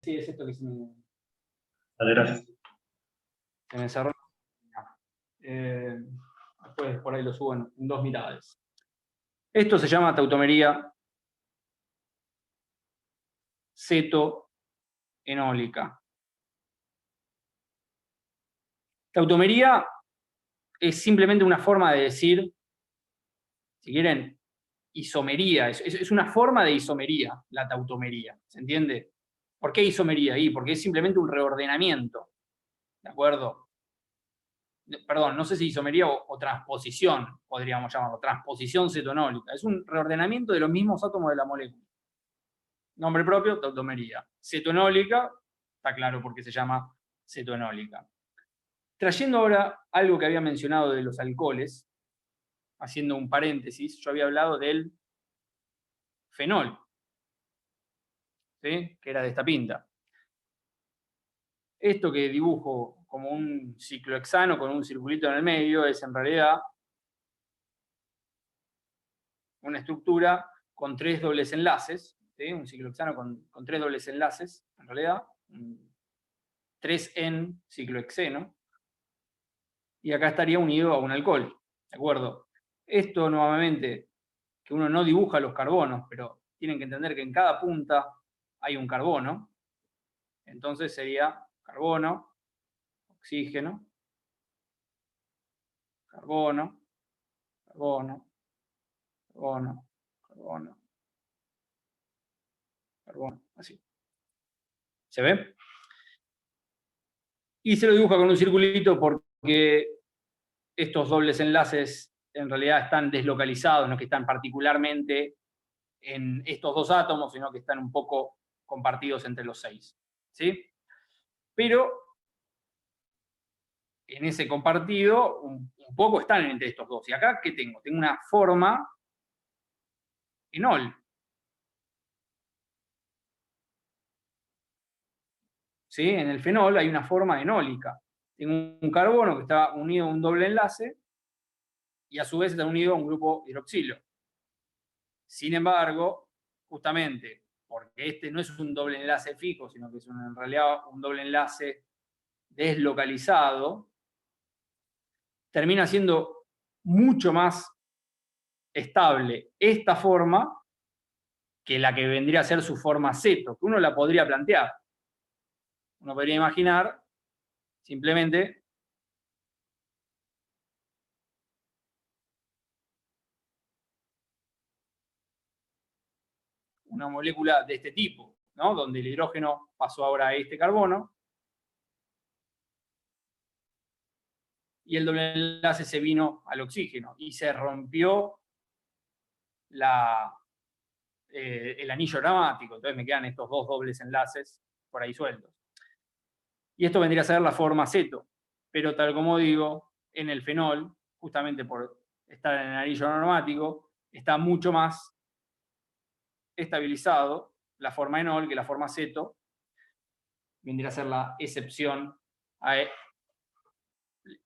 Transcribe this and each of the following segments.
Sí, es esto que se me... Vale, gracias. Se me cerró. Después por ahí lo subo en 2 miradas. Esto se llama tautomería cetoenólica. Tautomería es simplemente una forma de decir, si quieren, isomería. Es una forma de isomería, la tautomería. ¿Se entiende? ¿Por qué isomería? Porque es simplemente un reordenamiento. ¿De acuerdo? Perdón, no sé si isomería o transposición, podríamos llamarlo, transposición cetonólica. Es un reordenamiento de los mismos átomos de la molécula. Nombre propio, tautomería. Cetoenólica, está claro por qué se llama cetoenólica. Trayendo ahora algo que había mencionado de los alcoholes, haciendo un paréntesis, yo había hablado del fenol, ¿sí? Que era de esta pinta. Esto que dibujo como un ciclohexano con un circulito en el medio es en realidad una estructura con 3 dobles enlaces, ¿sí? Un ciclohexano con 3 dobles enlaces, en realidad, 3 en ciclohexeno, y acá estaría unido a un alcohol, ¿de acuerdo? Esto nuevamente, que uno no dibuja los carbonos, pero tienen que entender que en cada punta hay un carbono, entonces sería carbono, oxígeno, carbono, carbono, carbono, carbono, carbono, así. ¿Se ve? Y se lo dibuja con un circulito porque estos dobles enlaces en realidad están deslocalizados, no que están particularmente en estos 2 átomos, sino que están un poco compartidos entre los 6. ¿Sí? Pero en ese compartido un poco están entre estos 2. Y acá, ¿qué tengo? Tengo una forma enol. ¿Sí? En el fenol hay una forma enólica. Tengo un carbono que está unido a un doble enlace y a su vez está unido a un grupo hidroxilo. Sin embargo, justamente porque este no es un doble enlace fijo, sino que es en realidad un doble enlace deslocalizado, termina siendo mucho más estable esta forma que la que vendría a ser su forma ceto, que uno la podría plantear. Uno podría imaginar simplemente una molécula de este tipo, ¿no? Donde el hidrógeno pasó ahora a este carbono y el doble enlace se vino al oxígeno y se rompió el anillo aromático. Entonces me quedan estos 2 dobles enlaces por ahí sueltos. Y esto vendría a ser la forma ceto. Pero tal como digo, en el fenol, justamente por estar en el anillo aromático, está mucho más estabilizado la forma enol que la forma ceto. Vendría a ser la excepción a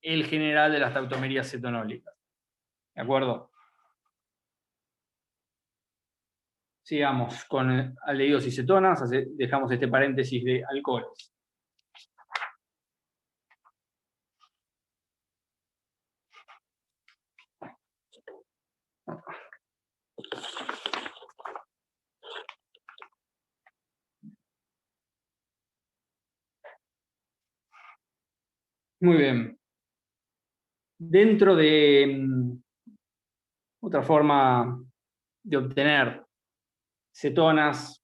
el general de las tautomerías cetonólicas. ¿De acuerdo? Sigamos con aldehídos y cetonas. Dejamos este paréntesis de alcoholes. Muy bien. Dentro de otra forma de obtener cetonas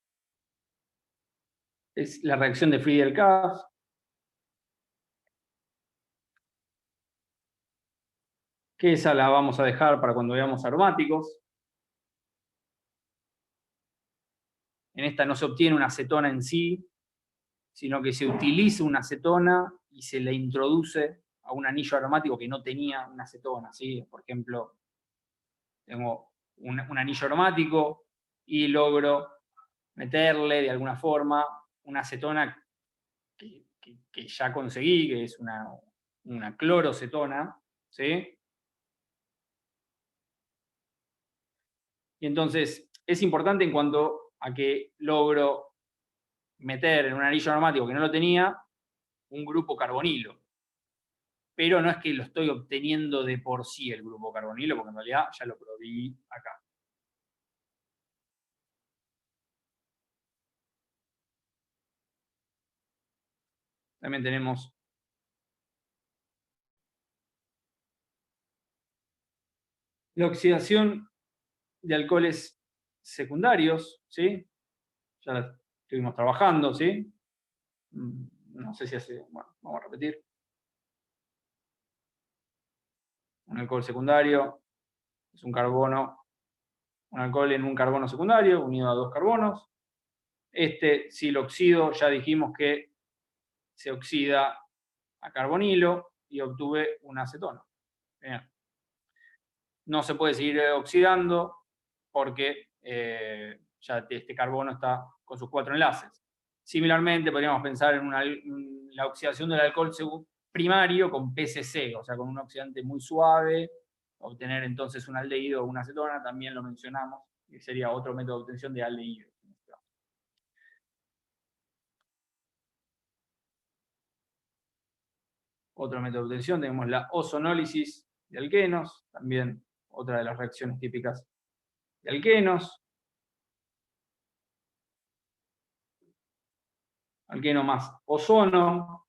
es la reacción de Friedel-Crafts, que esa la vamos a dejar para cuando veamos aromáticos. En esta no se obtiene una acetona en sí, sino que se utiliza una acetona y se le introduce a un anillo aromático que no tenía una acetona, ¿sí? Por ejemplo, tengo un anillo aromático y logro meterle de alguna forma una acetona que ya conseguí, que es una clorocetona, ¿sí? Y entonces es importante en cuanto a que logro meter en un anillo aromático que no lo tenía un grupo carbonilo. Pero no es que lo estoy obteniendo de por sí el grupo carbonilo, porque en realidad ya lo proveí acá. También tenemos la oxidación de alcoholes secundarios, ¿sí? Ya la estuvimos trabajando, ¿sí? No sé si hace... Bueno, vamos a repetir. Un alcohol secundario es un carbono, un alcohol en un carbono secundario unido a dos carbonos. Si lo oxido, ya dijimos que se oxida a carbonilo y obtuve un acetona. Bien. No se puede seguir oxidando porque ya este carbono está con sus 4 enlaces. Similarmente, podríamos pensar en la oxidación del alcohol primario con PCC, o sea, con un oxidante muy suave, obtener entonces un aldehído o una acetona, también lo mencionamos, y sería otro método de obtención de aldehído. Otro método de obtención, tenemos la ozonólisis de alquenos, también otra de las reacciones típicas de alquenos. Alqueno más ozono,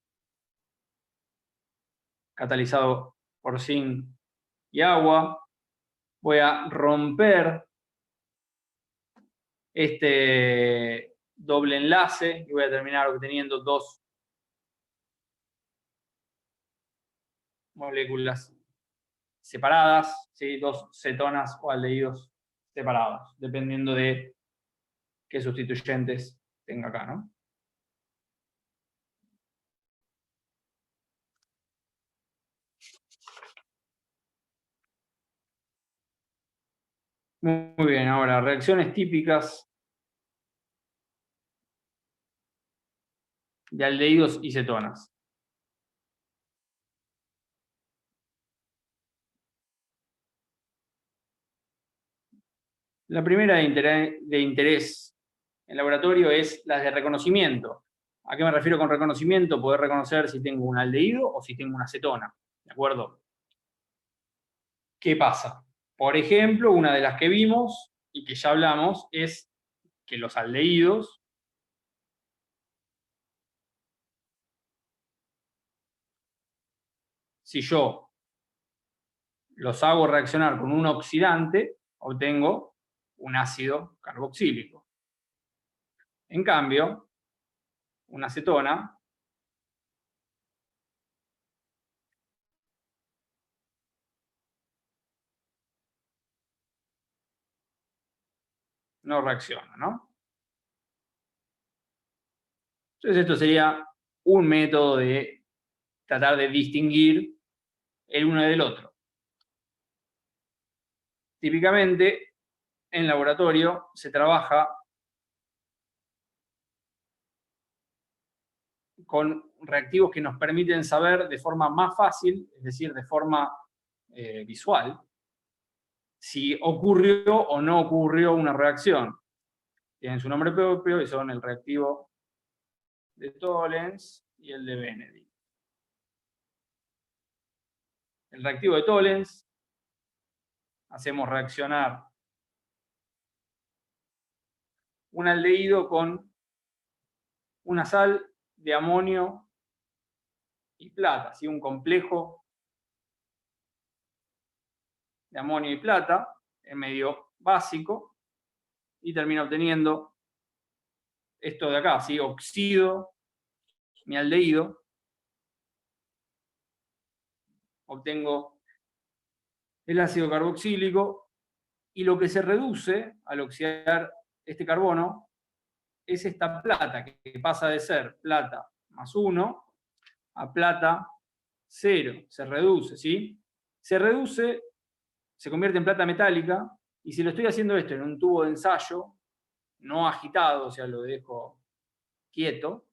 catalizado por zinc y agua. Voy a romper este doble enlace y voy a terminar obteniendo dos moléculas separadas, ¿sí? Dos cetonas o aldehídos separados, dependiendo de qué sustituyentes tenga acá, ¿no? Muy bien, ahora reacciones típicas de aldehídos y cetonas. La primera de interés en laboratorio es la de reconocimiento. ¿A qué me refiero con reconocimiento? Poder reconocer si tengo un aldehído o si tengo una acetona. ¿De acuerdo? ¿Qué pasa? Por ejemplo, una de las que vimos y que ya hablamos es que los aldehídos si yo los hago reaccionar con un oxidante, obtengo un ácido carboxílico. En cambio, una acetona no reacciona, ¿no? Entonces esto sería un método de tratar de distinguir el uno del otro. Típicamente, en laboratorio se trabaja con reactivos que nos permiten saber de forma más fácil, es decir, de forma visual, si ocurrió o no ocurrió una reacción. Tienen su nombre propio y son el reactivo de Tollens y el de Benedict. El reactivo de Tollens, hacemos reaccionar un aldehído con una sal de amonio y plata, ¿sí? Un complejo de amonio y plata, en medio básico, y termino obteniendo esto de acá, ¿sí? Oxido mi aldehído, obtengo el ácido carboxílico, y lo que se reduce al oxidar este carbono es esta plata, que pasa de ser plata más 1 a plata 0. Se reduce, ¿sí? Se reduce, se convierte en plata metálica, y si lo estoy haciendo esto en un tubo de ensayo, no agitado, o sea, lo dejo quieto,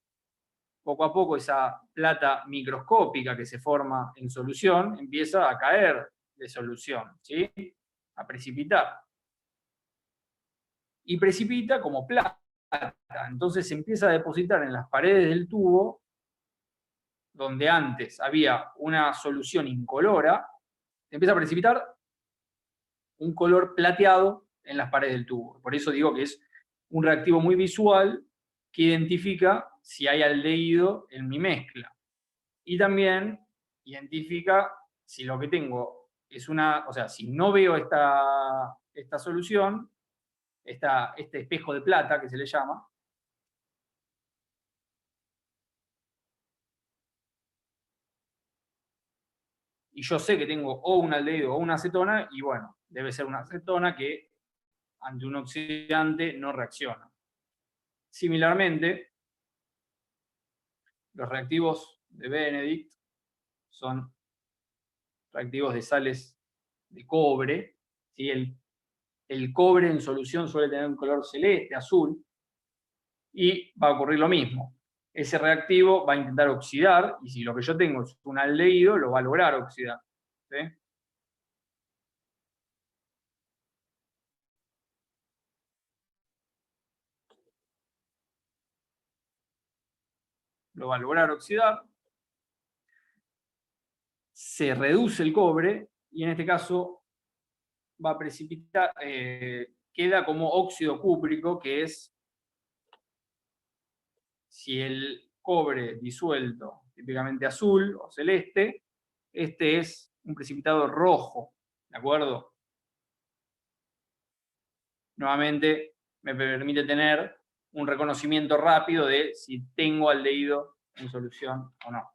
poco a poco esa plata microscópica que se forma en solución empieza a caer de solución, ¿sí? A precipitar. Y precipita como plata. Entonces se empieza a depositar en las paredes del tubo, donde antes había una solución incolora, se empieza a precipitar un color plateado en las paredes del tubo. Por eso digo que es un reactivo muy visual que identifica si hay aldehído en mi mezcla. Y también identifica si lo que tengo es una, o sea, si no veo esta solución, este espejo de plata que se le llama, y yo sé que tengo o un aldehído o una acetona, y bueno, debe ser una acetona que ante un oxidante no reacciona. Similarmente, los reactivos de Benedict son reactivos de sales de cobre. ¿Sí? El cobre en solución suele tener un color celeste, azul, y va a ocurrir lo mismo. Ese reactivo va a intentar oxidar, y si lo que yo tengo es un aldehído, lo va a lograr oxidar. ¿Sí? Lo va a lograr oxidar, se reduce el cobre, y en este caso va a precipitar, queda como óxido cúprico, que es, si el cobre disuelto, típicamente azul o celeste, este es un precipitado rojo, ¿de acuerdo? Nuevamente me permite tener un reconocimiento rápido de si tengo aldehído en solución o no.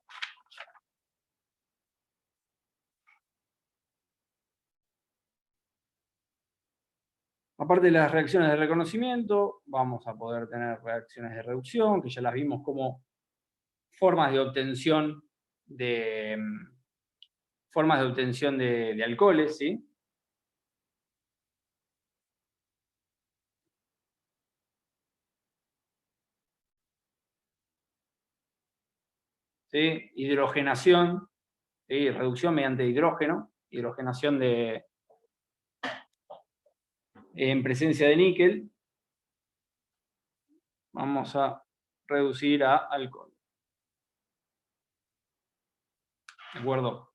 Aparte de las reacciones de reconocimiento, vamos a poder tener reacciones de reducción, que ya las vimos como formas de obtención de alcoholes, ¿sí? ¿Sí? Hidrogenación, ¿sí? Reducción mediante hidrógeno, hidrogenación en presencia de níquel. Vamos a reducir a alcohol. ¿De acuerdo?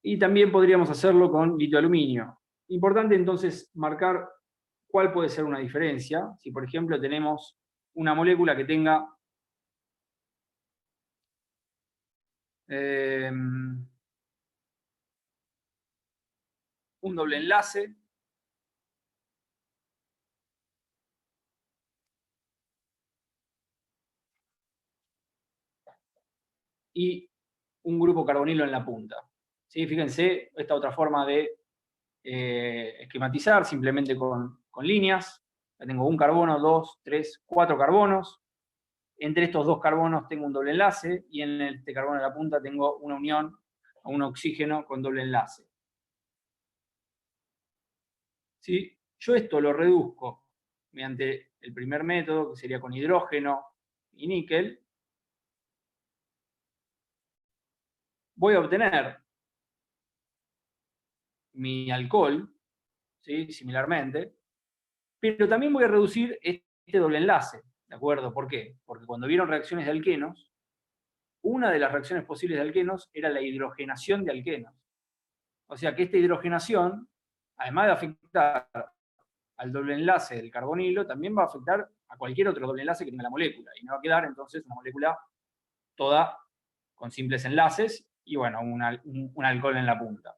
Y también podríamos hacerlo con litio-aluminio. Importante entonces marcar cuál puede ser una diferencia. Si por ejemplo tenemos una molécula que tenga un doble enlace, y un grupo carbonilo en la punta. ¿Sí? Fíjense, esta otra forma de esquematizar, simplemente con líneas. Ya tengo un carbono, 2, 3, 4 carbonos. Entre estos dos carbonos tengo un doble enlace, y en este carbono de la punta tengo una unión a un oxígeno con doble enlace. ¿Sí? Yo esto lo reduzco mediante el primer método, que sería con hidrógeno y níquel. Voy a obtener mi alcohol, ¿sí? Similarmente, pero también voy a reducir este doble enlace, ¿de acuerdo? ¿Por qué? Porque cuando vieron reacciones de alquenos, una de las reacciones posibles de alquenos era la hidrogenación de alquenos. O sea que esta hidrogenación, además de afectar al doble enlace del carbonilo, también va a afectar a cualquier otro doble enlace que tenga la molécula, y me va a quedar entonces una molécula toda con simples enlaces y bueno, un alcohol en la punta.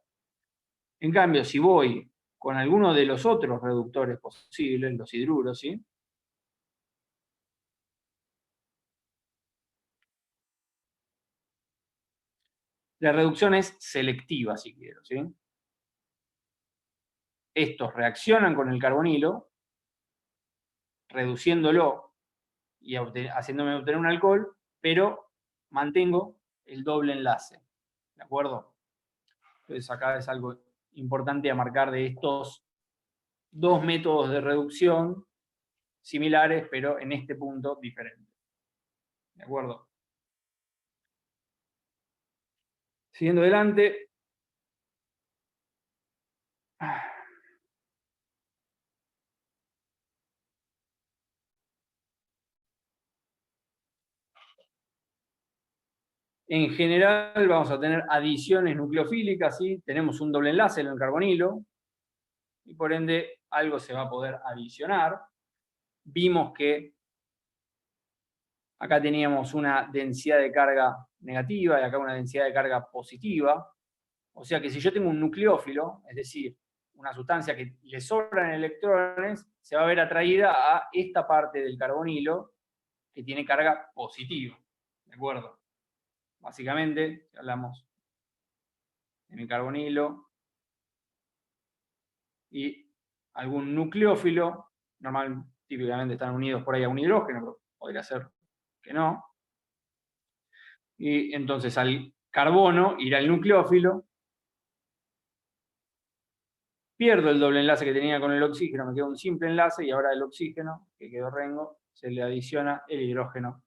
En cambio, si voy con alguno de los otros reductores posibles, los hidruros, ¿sí? La reducción es selectiva, si quiero, ¿sí? Estos reaccionan con el carbonilo, reduciéndolo y haciéndome obtener un alcohol, pero mantengo el doble enlace, ¿de acuerdo? Entonces acá es algo importante a marcar de estos dos métodos de reducción similares, pero en este punto diferentes. ¿De acuerdo? Siguiendo adelante. En general vamos a tener adiciones nucleofílicas, ¿sí? Tenemos un doble enlace en el carbonilo, y por ende algo se va a poder adicionar. Vimos que acá teníamos una densidad de carga negativa y acá una densidad de carga positiva. O sea que si yo tengo un nucleófilo, es decir, una sustancia que le sobran electrones, se va a ver atraída a esta parte del carbonilo que tiene carga positiva. ¿De acuerdo? Básicamente, si hablamos de mi carbonilo y algún nucleófilo, típicamente están unidos por ahí a un hidrógeno, pero podría ser que no. Y entonces al carbono irá el nucleófilo, pierdo el doble enlace que tenía con el oxígeno, me queda un simple enlace y ahora el oxígeno, que quedó rengo, se le adiciona el hidrógeno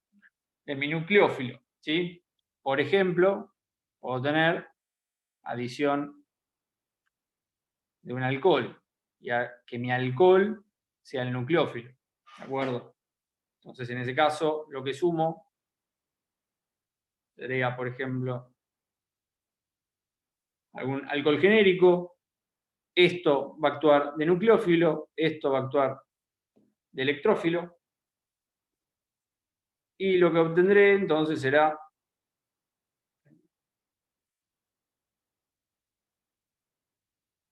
en mi nucleófilo, ¿sí? Por ejemplo, puedo tener adición de un alcohol y que mi alcohol sea el nucleófilo, ¿de acuerdo? Entonces, en ese caso, lo que sumo sería, por ejemplo, algún alcohol genérico. Esto va a actuar de nucleófilo, esto va a actuar de electrófilo, y lo que obtendré entonces será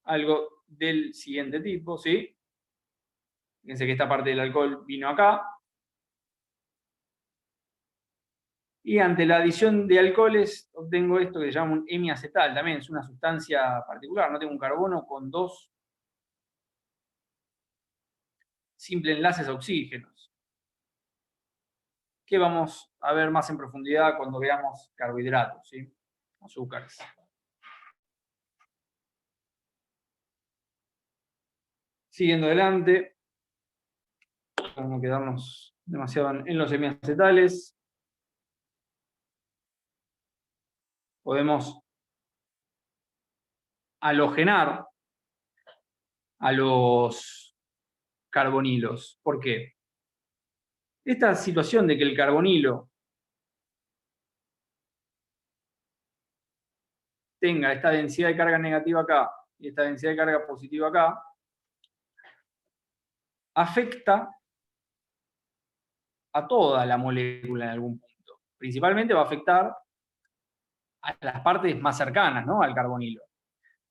algo del siguiente tipo, ¿sí? Fíjense que esta parte del alcohol vino acá. Y ante la adición de alcoholes obtengo esto que se llama un hemiacetal. También es una sustancia particular. No tengo un carbono con dos simples enlaces a oxígenos, que vamos a ver más en profundidad cuando veamos carbohidratos, ¿sí? Azúcares. Siguiendo adelante, para no quedarnos demasiado en los hemiacetales, podemos halogenar a los carbonilos. ¿Por qué? Esta situación de que el carbonilo tenga esta densidad de carga negativa acá y esta densidad de carga positiva acá, afecta a toda la molécula en algún punto. Principalmente va a afectar a las partes más cercanas, ¿no?, al carbonilo.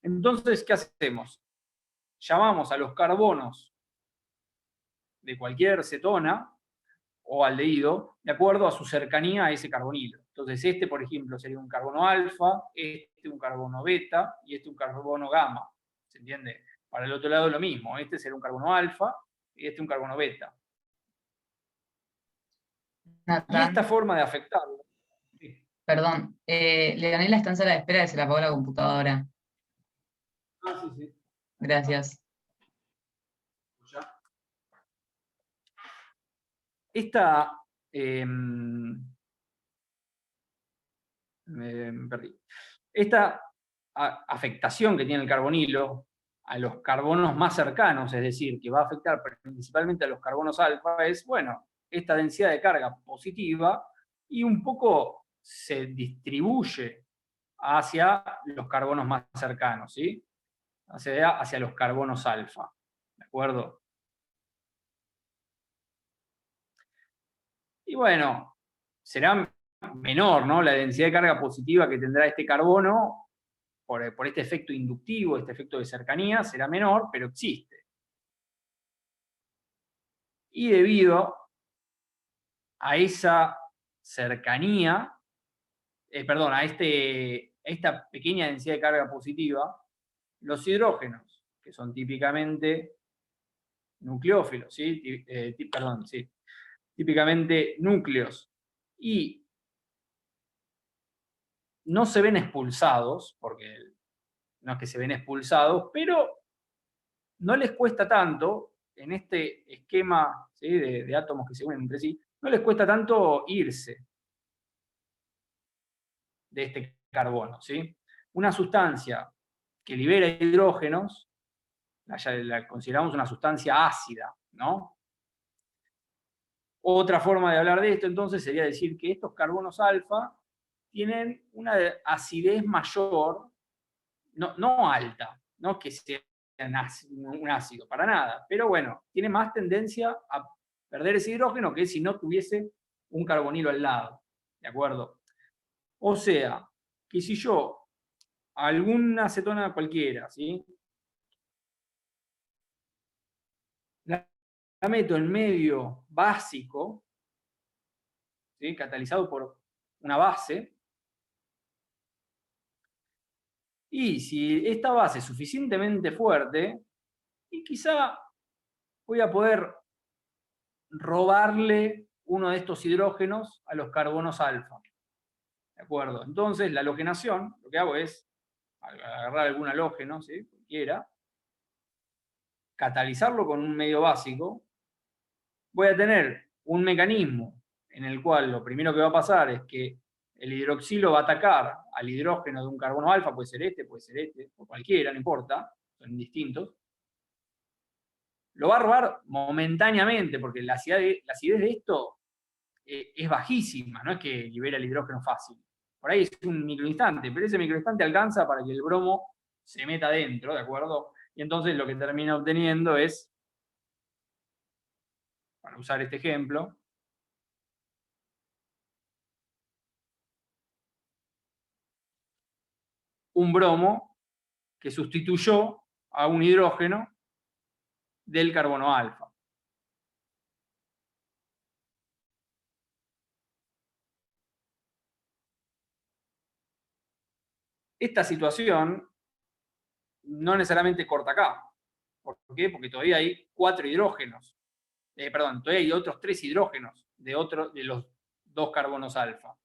Entonces, ¿qué hacemos? Llamamos a los carbonos de cualquier cetona o aldehído de acuerdo a su cercanía a ese carbonilo. Entonces, este, por ejemplo, sería un carbono alfa, este un carbono beta y este un carbono gamma. ¿Se entiende? Para el otro lado lo mismo. Este será un carbono alfa y este un carbono beta. Y esta forma de afectarlo. Sí. Perdón, Leonela está en sala de espera y se le apagó la computadora. Ah, sí, sí. Gracias. Esta. Me perdí. Esta afectación que tiene el carbonilo a los carbonos más cercanos, es decir, que va a afectar principalmente a los carbonos alfa, es, bueno, esta densidad de carga positiva y un poco se distribuye hacia los carbonos más cercanos, ¿sí? Hacia los carbonos alfa, ¿de acuerdo? Y bueno, será menor, ¿no?, la densidad de carga positiva que tendrá este carbono por este efecto inductivo, este efecto de cercanía, será menor, pero existe. Y debido a esa cercanía, a esta pequeña densidad de carga positiva, los hidrógenos, que son típicamente nucleófilos, ¿sí? Sí, típicamente núcleos, y no se ven expulsados, porque no es que se ven expulsados, pero no les cuesta tanto, en este esquema, ¿sí?, de átomos que se unen entre sí, no les cuesta tanto irse de este carbono, ¿sí? Una sustancia que libera hidrógenos, la consideramos una sustancia ácida, ¿no? Otra forma de hablar de esto, entonces, sería decir que estos carbonos alfa tienen una acidez mayor, no alta, no es que sea un ácido, para nada, pero bueno, tiene más tendencia a perder ese hidrógeno que si no tuviese un carbonilo al lado, ¿de acuerdo? O sea, que si yo alguna acetona cualquiera, ¿sí? La meto en medio básico, ¿sí? Catalizado por una base, y si esta base es suficientemente fuerte, y quizá voy a poder robarle uno de estos hidrógenos a los carbonos alfa. ¿De acuerdo? Entonces, la halogenación, lo que hago es agarrar algún halógeno, ¿sí? Cualquiera, catalizarlo con un medio básico. Voy a tener un mecanismo en el cual lo primero que va a pasar es que el hidroxilo va a atacar al hidrógeno de un carbono alfa, puede ser este, o cualquiera, no importa, son indistintos. Lo va a robar momentáneamente, porque la acidez de esto es bajísima, no es que libera el hidrógeno fácil. Por ahí es un microinstante, pero ese microinstante alcanza para que el bromo se meta dentro, ¿de acuerdo? Y entonces lo que termina obteniendo es, para usar este ejemplo, un bromo que sustituyó a un hidrógeno del carbono alfa. Esta situación no necesariamente corta acá. ¿Por qué? Porque todavía hay 4 hidrógenos. Todavía hay otros 3 hidrógenos de los 2 carbonos alfa.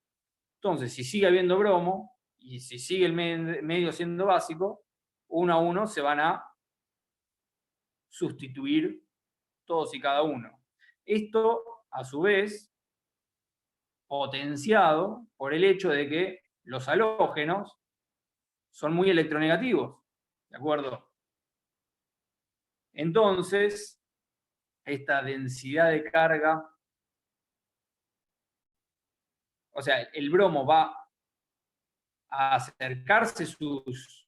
Entonces, si sigue habiendo bromo y si sigue el medio siendo básico, uno a uno se van a sustituir todos y cada uno. Esto, a su vez, potenciado por el hecho de que los halógenos son muy electronegativos, ¿de acuerdo? Entonces, esta densidad de carga, o sea, el bromo va a acercarse sus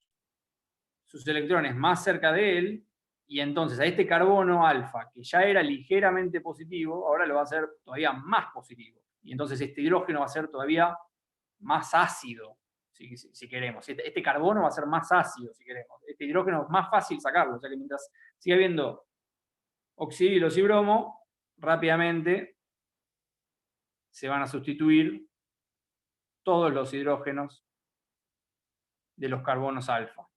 electrones más cerca de él, y entonces a este carbono alfa, que ya era ligeramente positivo, ahora lo va a hacer todavía más positivo. Y entonces este hidrógeno va a ser todavía más ácido, si queremos. Este carbono va a ser más ácido, si queremos. Este hidrógeno es más fácil sacarlo, o sea que mientras siga habiendo oxidilos y bromo, rápidamente se van a sustituir todos los hidrógenos de los carbonos alfa.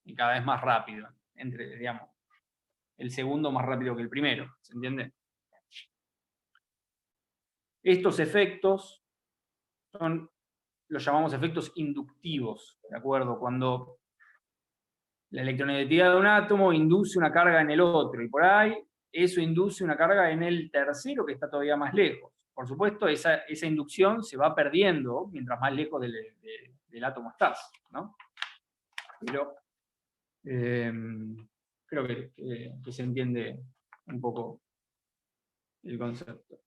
Y cada vez más rápido, digamos, el segundo más rápido que el primero, ¿se entiende? Estos efectos los llamamos efectos inductivos, ¿de acuerdo? Cuando la electronegatividad de un átomo induce una carga en el otro, y por ahí eso induce una carga en el tercero que está todavía más lejos. Por supuesto, esa inducción se va perdiendo mientras más lejos del átomo estás, ¿no? Pero creo que se entiende un poco el concepto.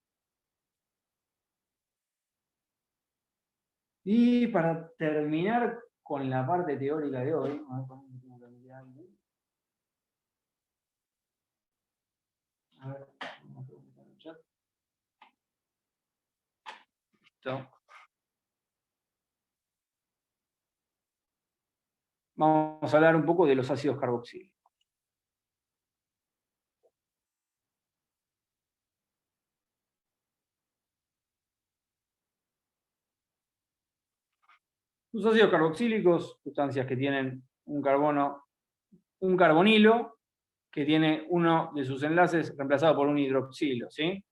Y para terminar con la parte teórica de hoy, a ver, vamos a preguntar en el chat. Listo. Vamos a hablar un poco de los ácidos carboxílicos. Los ácidos carboxílicos, sustancias que tienen un carbonilo, que tiene uno de sus enlaces reemplazado por un hidroxilo, ¿sí?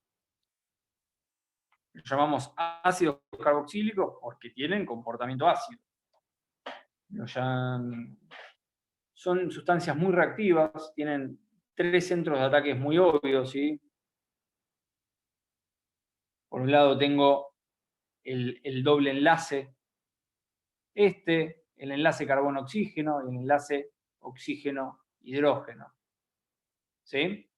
Los llamamos ácidos carboxílicos porque tienen comportamiento ácido. Son sustancias muy reactivas, tienen 3 centros de ataques muy obvios, ¿sí? Por un lado tengo el doble enlace, el enlace carbono-oxígeno y el enlace oxígeno-hidrógeno. ¿Sí?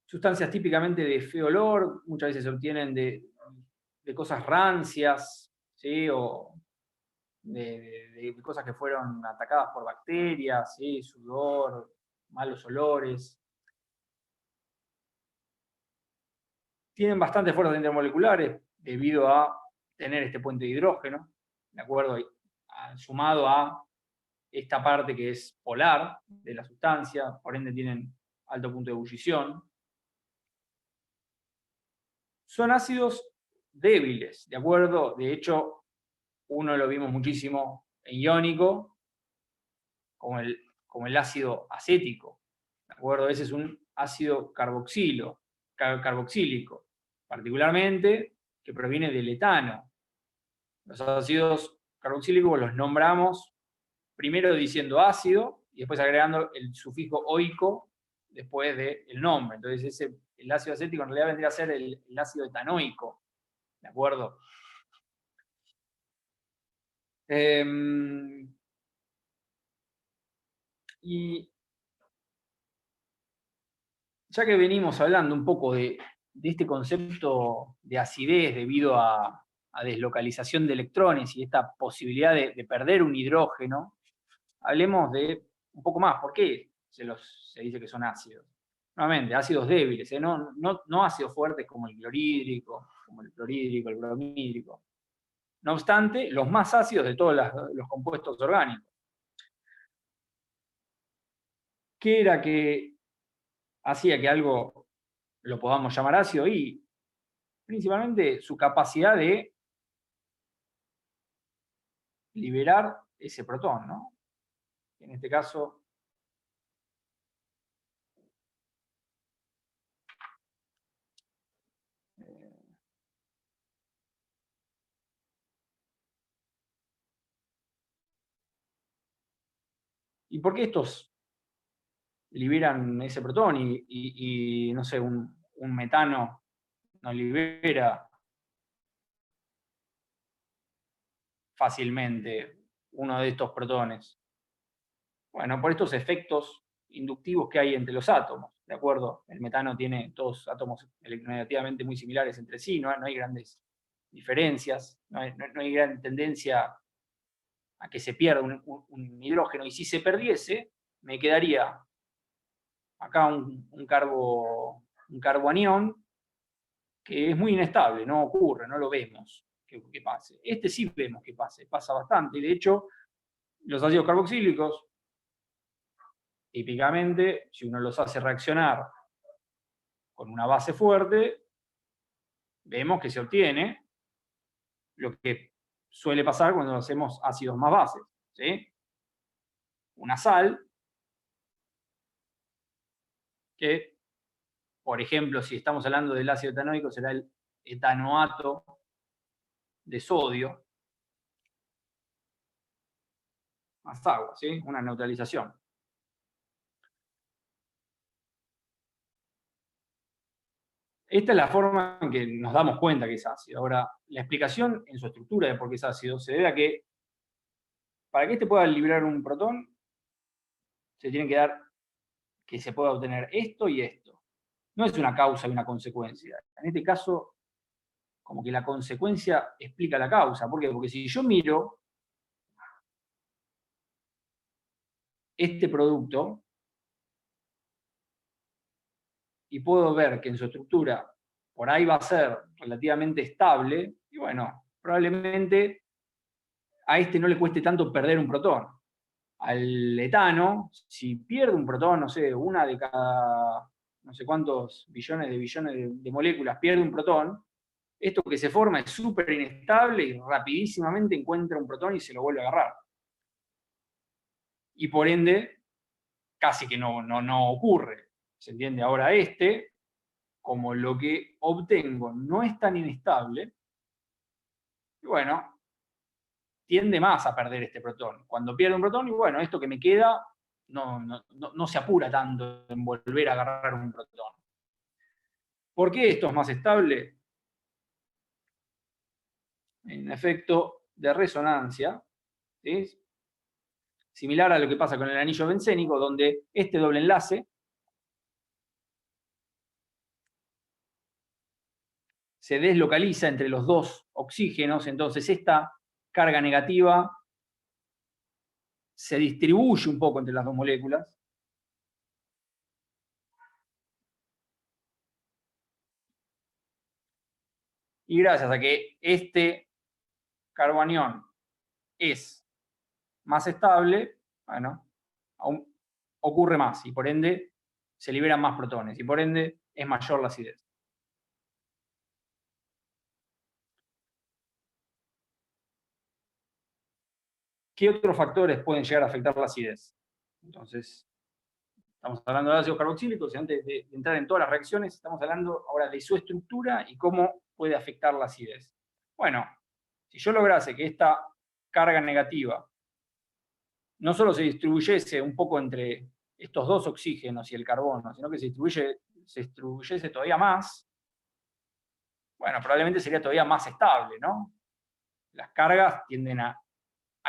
Sustancias típicamente de feo olor, muchas veces se obtienen de cosas rancias, ¿sí? O de cosas que fueron atacadas por bacterias, ¿sí? Sudor, malos olores. Tienen bastantes fuerzas intermoleculares debido a tener este puente de hidrógeno, ¿de acuerdo? Sumado a esta parte que es polar de la sustancia, por ende tienen alto punto de ebullición. Son ácidos débiles, ¿de acuerdo? De hecho, uno lo vimos muchísimo en iónico, como el ácido acético, ¿de acuerdo? Ese es un ácido carboxílico, particularmente que proviene del etano. Los ácidos carboxílicos los nombramos primero diciendo ácido y después agregando el sufijo oico después del nombre. Entonces el ácido acético en realidad vendría a ser el ácido etanoico, ¿de acuerdo? Y ya que venimos hablando un poco de este concepto de acidez debido a deslocalización de electrones y esta posibilidad de perder un hidrógeno, hablemos de un poco más. ¿Por qué se dice que son ácidos? Nuevamente, ácidos débiles, no ácidos fuertes como el clorhídrico, el bromídrico. No obstante, los más ácidos de todos los compuestos orgánicos. ¿Qué era que hacía que algo lo podamos llamar ácido? Y principalmente su capacidad de liberar ese protón, ¿no? En este caso, ¿y por qué estos liberan ese protón y no sé, un metano no libera fácilmente uno de estos protones? Bueno, por estos efectos inductivos que hay entre los átomos, ¿de acuerdo? El metano tiene todos átomos electronegativamente muy similares entre sí, no hay grandes diferencias, no hay gran tendencia a que se pierda un hidrógeno, y si se perdiese, me quedaría acá un carbonión que es muy inestable, no ocurre, no lo vemos que pase. Este sí vemos que pasa bastante, y de hecho, los ácidos carboxílicos, típicamente, si uno los hace reaccionar con una base fuerte, vemos que se obtiene lo que suele pasar cuando hacemos ácidos más bases, ¿sí? Una sal que, por ejemplo, si estamos hablando del ácido etanoico, será el etanoato de sodio, más agua, ¿sí? Una neutralización. Esta es la forma en que nos damos cuenta que es ácido. Ahora, la explicación en su estructura de por qué es ácido se debe a que para que este pueda liberar un protón, se tiene que dar que se pueda obtener esto y esto. No es una causa y una consecuencia. En este caso, como que la consecuencia explica la causa. ¿Por qué? Porque si yo miro este producto y puedo ver que en su estructura por ahí va a ser relativamente estable, y bueno, probablemente a este no le cueste tanto perder un protón. Al etano, si pierde un protón, no sé, una de cada no sé cuántos billones de moléculas pierde un protón, esto que se forma es súper inestable y rapidísimamente encuentra un protón y se lo vuelve a agarrar. Y por ende, casi que no ocurre. ¿Se entiende? Ahora como lo que obtengo no es tan inestable, y bueno, tiende más a perder este protón. Cuando pierde un protón, y bueno, esto que me queda no se apura tanto en volver a agarrar un protón. ¿Por qué esto es más estable? En efecto de resonancia, ¿sí? Similar a lo que pasa con el anillo bencénico, donde este doble enlace se deslocaliza entre los dos oxígenos, entonces esta carga negativa se distribuye un poco entre las dos moléculas. Y gracias a que este carbanión es más estable, bueno, aún ocurre más y por ende se liberan más protones y por ende es mayor la acidez. ¿Qué otros factores pueden llegar a afectar la acidez? Entonces, estamos hablando de ácidos carboxílicos y antes de entrar en todas las reacciones, estamos hablando ahora de su estructura y cómo puede afectar la acidez. Bueno, si yo lograse que esta carga negativa no solo se distribuyese un poco entre estos dos oxígenos y el carbono, sino que se distribuyese todavía más, bueno, probablemente sería todavía más estable, ¿no? Las cargas tienden a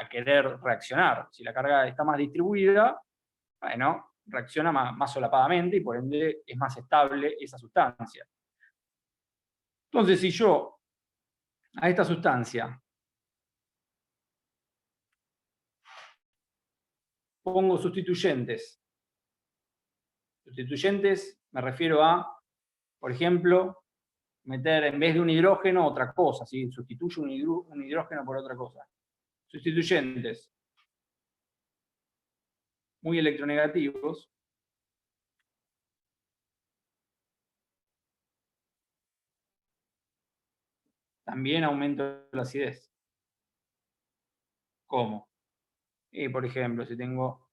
querer reaccionar. Si la carga está más distribuida, bueno, reacciona más solapadamente y por ende es más estable esa sustancia. Entonces, si yo a esta sustancia pongo sustituyentes me refiero a, por ejemplo, meter en vez de un hidrógeno otra cosa, ¿sí? Sustituyo un hidrógeno por otra cosa. Sustituyentes muy electronegativos, también aumento la acidez. ¿Cómo? Y por ejemplo, si tengo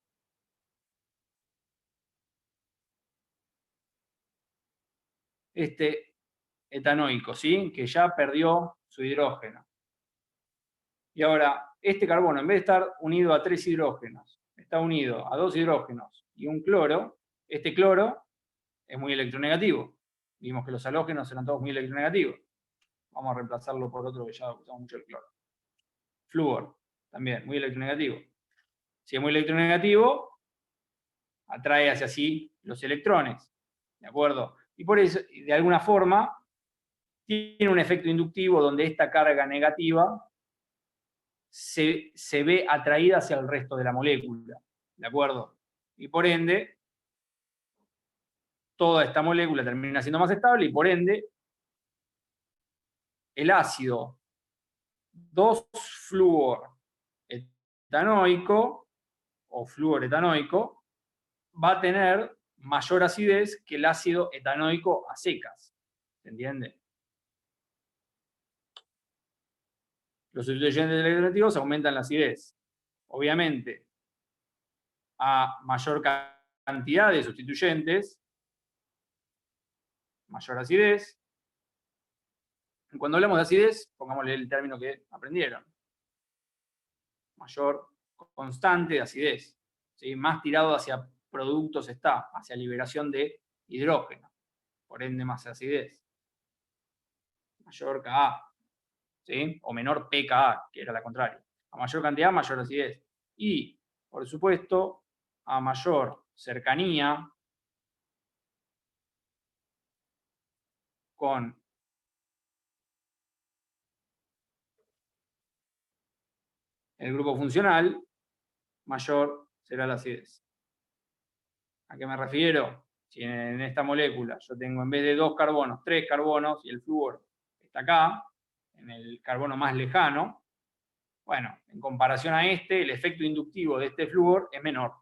este etanoico, ¿sí? Que ya perdió su hidrógeno. Y ahora, este carbono, en vez de estar unido a 3 hidrógenos, está unido a 2 hidrógenos y un cloro, este cloro es muy electronegativo. Vimos que los halógenos eran todos muy electronegativos. Vamos a reemplazarlo por otro que ya usamos mucho el cloro. Flúor, también, muy electronegativo. Si es muy electronegativo, atrae hacia sí los electrones. ¿De acuerdo? Y por eso, de alguna forma, tiene un efecto inductivo donde esta carga negativa se ve atraída hacia el resto de la molécula. ¿De acuerdo? Y por ende, toda esta molécula termina siendo más estable y por ende, el ácido 2-fluor etanoico o fluoretanoico va a tener mayor acidez que el ácido etanoico a secas. ¿Se entiende? Los sustituyentes electronegativos aumentan la acidez. Obviamente, a mayor cantidad de sustituyentes, mayor acidez. Cuando hablamos de acidez, pongámosle el término que aprendieron. Mayor constante de acidez. ¿Sí? Más tirado hacia productos está, hacia liberación de hidrógeno. Por ende, más acidez. Mayor Ka. ¿Sí? O menor pKa, que era la contraria. A mayor cantidad, mayor acidez. Y, por supuesto, a mayor cercanía con el grupo funcional, mayor será la acidez. ¿A qué me refiero? Si en esta molécula yo tengo en vez de 2 carbonos, 3 carbonos y el flúor está acá, en el carbono más lejano, bueno, en comparación a este, el efecto inductivo de este flúor es menor.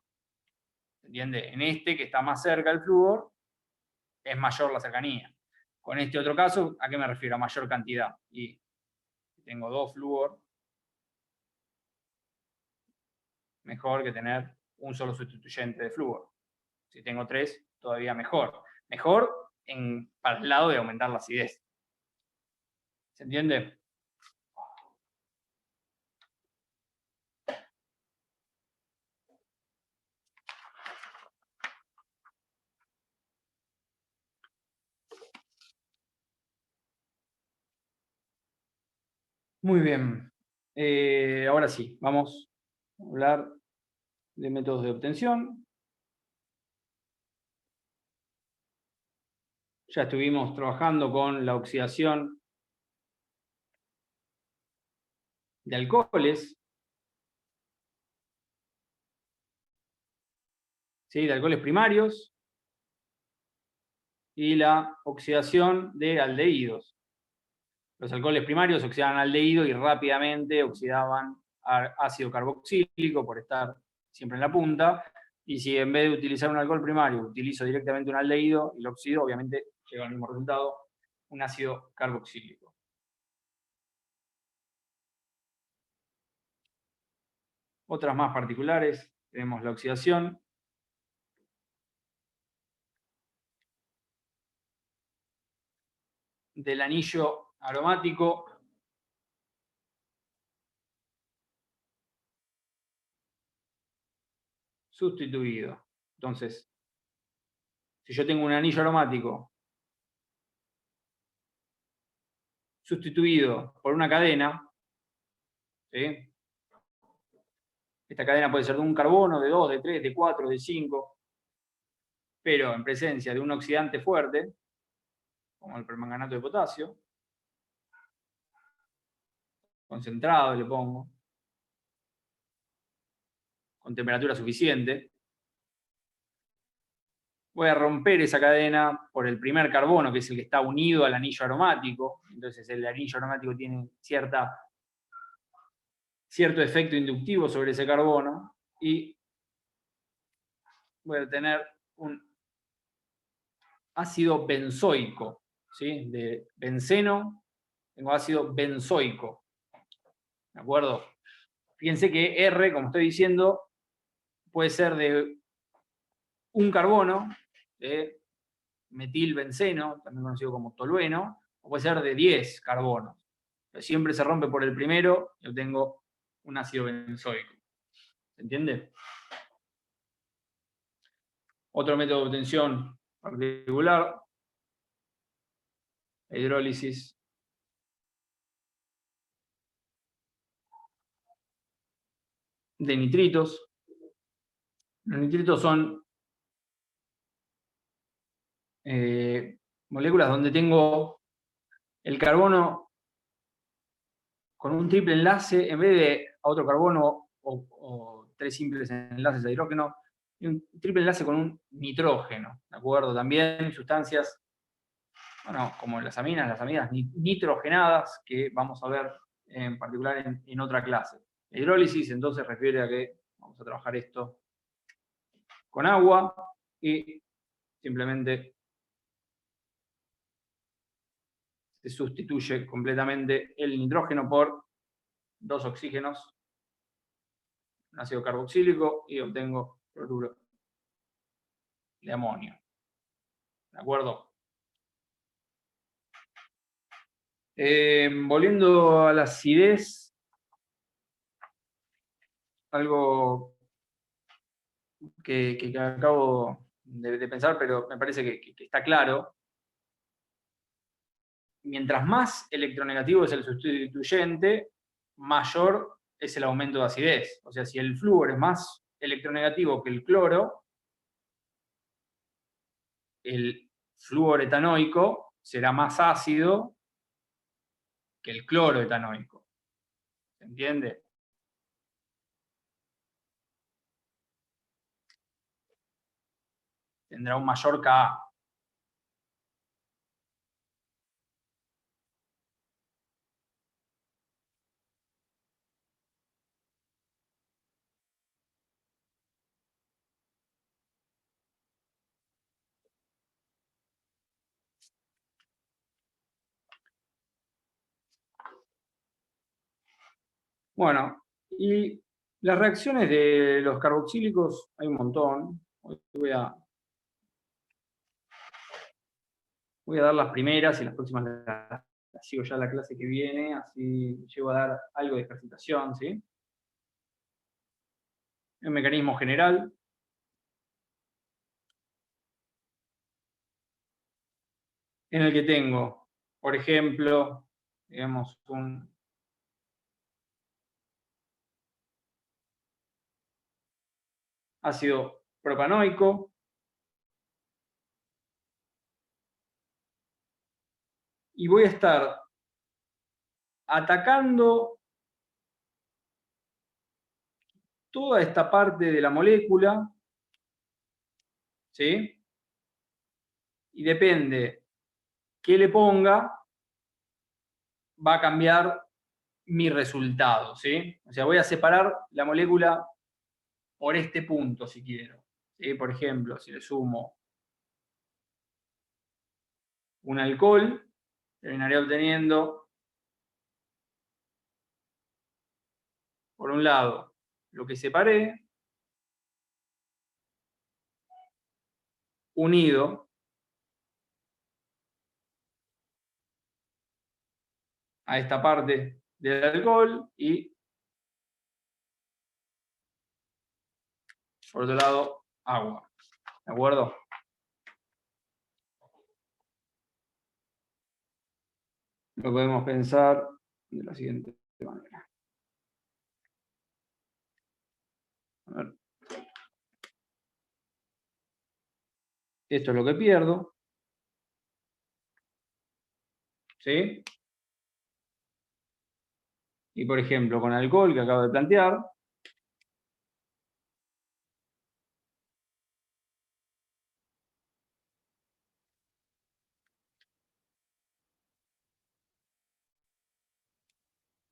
¿Se entiende? En este, que está más cerca del flúor, es mayor la cercanía. Con este otro caso, ¿a qué me refiero? A mayor cantidad. Y tengo 2 flúor, mejor que tener un solo sustituyente de flúor. Si tengo 3, todavía mejor. Mejor para el lado de aumentar la acidez. ¿Se entiende? Muy bien. Ahora sí, vamos a hablar de métodos de obtención. Ya estuvimos trabajando con la oxidación de alcoholes, ¿sí? De alcoholes primarios, y la oxidación de aldehídos. Los alcoholes primarios oxidaban aldehído y rápidamente oxidaban ácido carboxílico por estar siempre en la punta, y si en vez de utilizar un alcohol primario utilizo directamente un aldehído y lo oxido, obviamente llega al mismo resultado, un ácido carboxílico. Otras más particulares, tenemos la oxidación del anillo aromático sustituido. Entonces, si yo tengo un anillo aromático sustituido por una cadena, ¿sí? Esta cadena puede ser de un carbono, de 2, de 3, de 4, de 5, pero en presencia de un oxidante fuerte, como el permanganato de potasio, concentrado le pongo, con temperatura suficiente, voy a romper esa cadena por el primer carbono, que es el que está unido al anillo aromático. Entonces el anillo aromático tiene cierto efecto inductivo sobre ese carbono, y voy a tener un ácido benzoico, ¿sí? De benceno tengo ácido benzoico, ¿de acuerdo? Fíjense que R, como estoy diciendo, puede ser de un carbono, de metilbenceno, también conocido como tolueno, o puede ser de 10 carbonos. Pero siempre se rompe por el primero y obtengo un ácido benzoico. ¿Se entiende? Otro método de obtención particular, la hidrólisis de nitritos. Los nitritos son moléculas donde tengo el carbono con un triple enlace, en vez de a otro carbono o 3 simples enlaces de hidrógeno, y un triple enlace con un nitrógeno, ¿de acuerdo? También sustancias, bueno, como las amidas nitrogenadas, que vamos a ver en particular en otra clase. La hidrólisis entonces refiere a que vamos a trabajar esto con agua y simplemente se sustituye completamente el nitrógeno por 2 oxígenos, un ácido carboxílico, y obtengo cloruro de amonio. ¿De acuerdo? Volviendo a la acidez, algo que acabo de pensar, pero me parece que está claro. Mientras más electronegativo es el sustituyente, mayor es el aumento de acidez. O sea, si el flúor es más electronegativo que el cloro, el flúor etanoico será más ácido que el cloro etanoico. ¿Se entiende? Tendrá un mayor Ka. Bueno, y las reacciones de los carboxílicos hay un montón. Hoy voy a dar las primeras y las próximas las sigo ya en la clase que viene, así llego a dar algo de ejercitación, ¿sí? Un mecanismo general. En el que tengo, por ejemplo, digamos, un ácido propanoico, y voy a estar atacando toda esta parte de la molécula, ¿sí? Y depende qué le ponga, va a cambiar mi resultado, ¿sí? O sea, voy a separar la molécula por este punto, si quiero. ¿Sí? Por ejemplo, si le sumo un alcohol, terminaría obteniendo, por un lado, lo que separé, unido a esta parte del alcohol y, por otro lado, agua. ¿De acuerdo? Lo podemos pensar de la siguiente manera. A ver. Esto es lo que pierdo. ¿Sí? Y por ejemplo, con alcohol que acabo de plantear,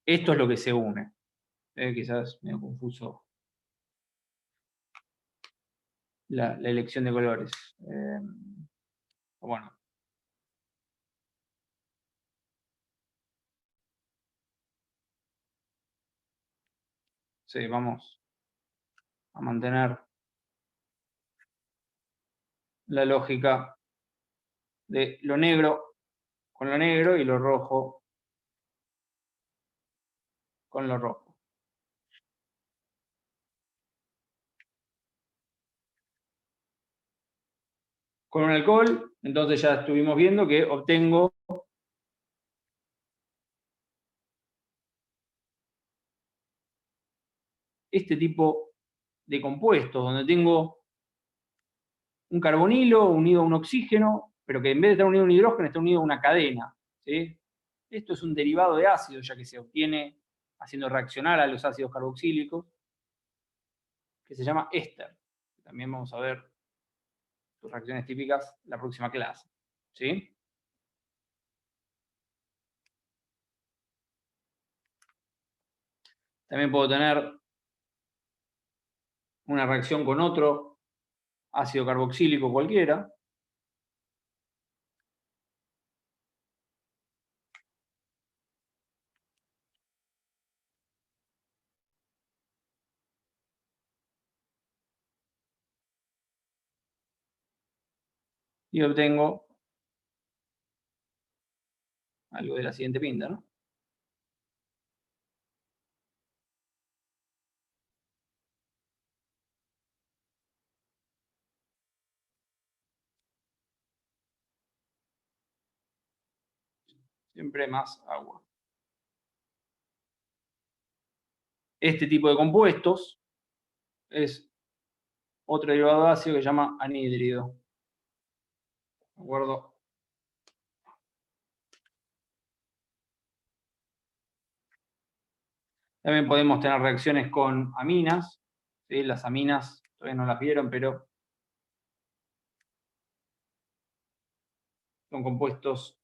esto es lo que se une. Quizás medio confuso la elección de colores. Bueno. Sí, vamos a mantener la lógica de lo negro con lo negro y lo rojo con lo rojo. Con un alcohol, entonces ya estuvimos viendo que obtengo este tipo de compuestos, donde tengo un carbonilo unido a un oxígeno, pero que en vez de estar unido a un hidrógeno, está unido a una cadena. ¿Sí? Esto es un derivado de ácido, ya que se obtiene haciendo reaccionar a los ácidos carboxílicos, que se llama éster. También vamos a ver sus reacciones típicas la próxima clase. ¿Sí? También puedo tener una reacción con otro ácido carboxílico cualquiera. Y obtengo algo de la siguiente pinta, ¿no? Siempre más agua. Este tipo de compuestos es otro derivado de ácido que se llama anhídrido. ¿De acuerdo? También podemos tener reacciones con aminas. ¿Sí? Las aminas todavía no las vieron, pero son compuestos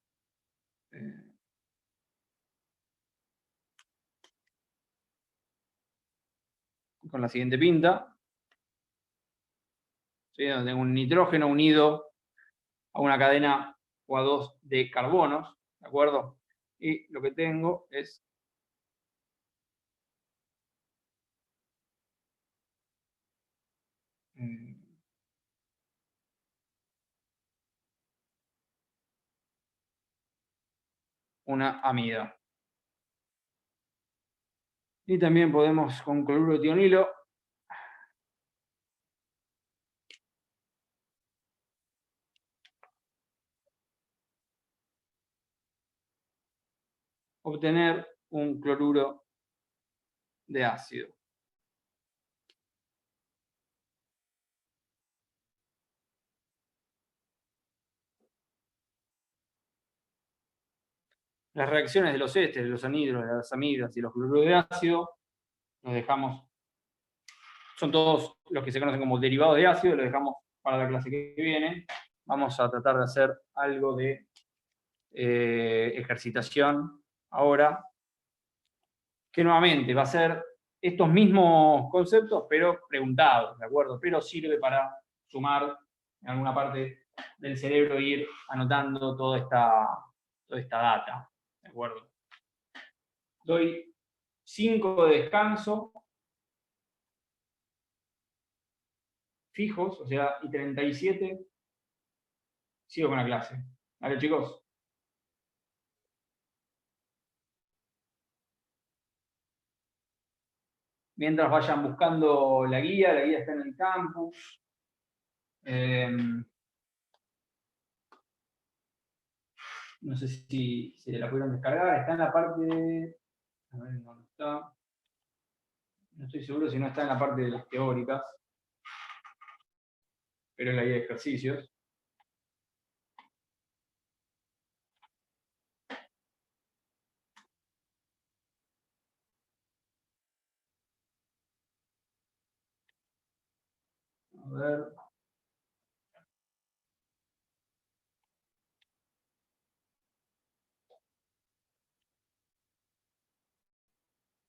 con la siguiente pinta. ¿Sí? Donde tengo un nitrógeno unido a una cadena o a dos de carbonos. ¿De acuerdo? Y lo que tengo es una amida. Y también podemos con cloruro de tionilo obtener un cloruro de ácido. Las reacciones de los ésteres, de los anhidros, de las amidas y los cloruros de ácido, nos dejamos son todos los que se conocen como derivados de ácido, lo dejamos para la clase que viene. Vamos a tratar de hacer algo de ejercitación ahora, que nuevamente va a ser estos mismos conceptos, pero preguntados, ¿de acuerdo? Pero sirve para sumar en alguna parte del cerebro e ir anotando toda esta data, ¿de acuerdo? Doy 5 de descanso fijos, o sea, y 37, sigo con la clase. ¿Vale, chicos? Mientras vayan buscando la guía está en el campus. No sé si se la pudieron descargar, está en la parte. A ver, ¿dónde está? No estoy seguro si no está en la parte de las teóricas, pero es la guía de ejercicios. A ver.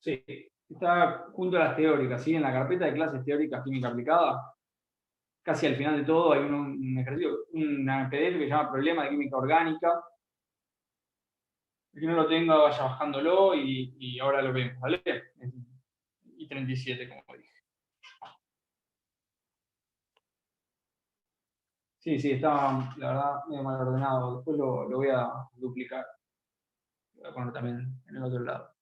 Sí, está junto a las teóricas, ¿sí? En la carpeta de clases teóricas química aplicada, casi al final de todo hay un ejercicio, una PDF que se llama Problema de Química Orgánica. El que no lo tenga, vaya bajándolo y ahora lo vemos, ¿vale? Y 37, como dije. Sí, está, la verdad, medio mal ordenado. Después lo voy a duplicar. Lo voy a poner también en el otro lado.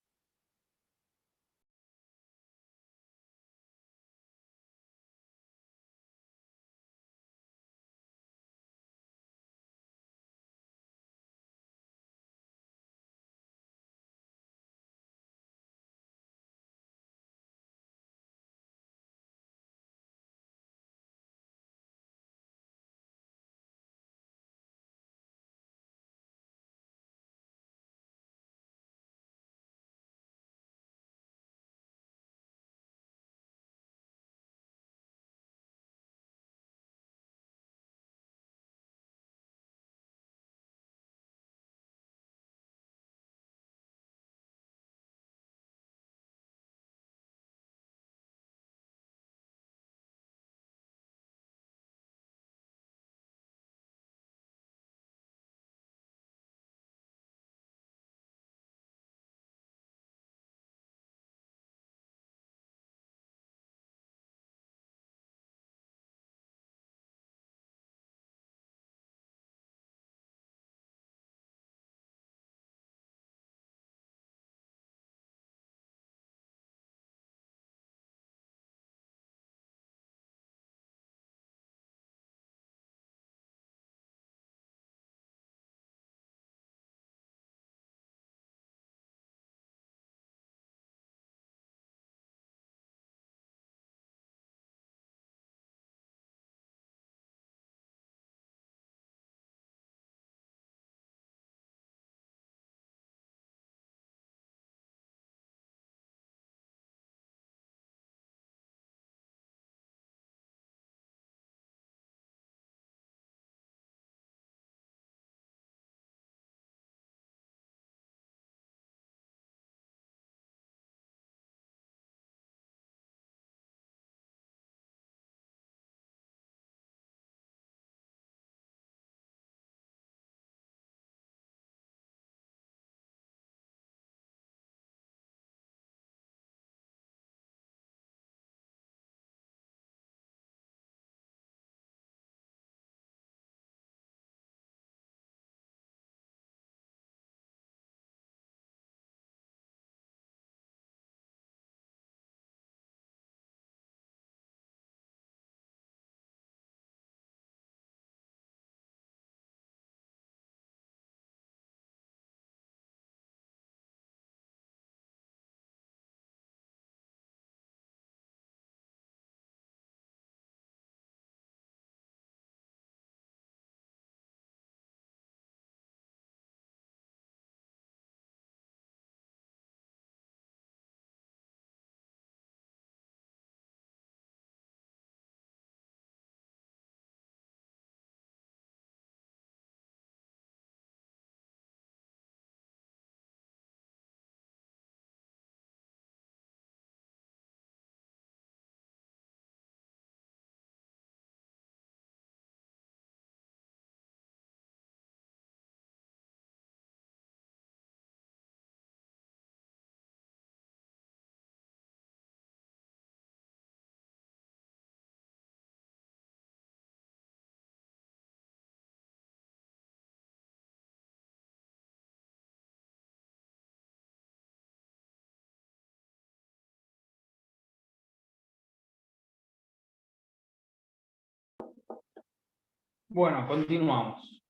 Bueno, continuamos.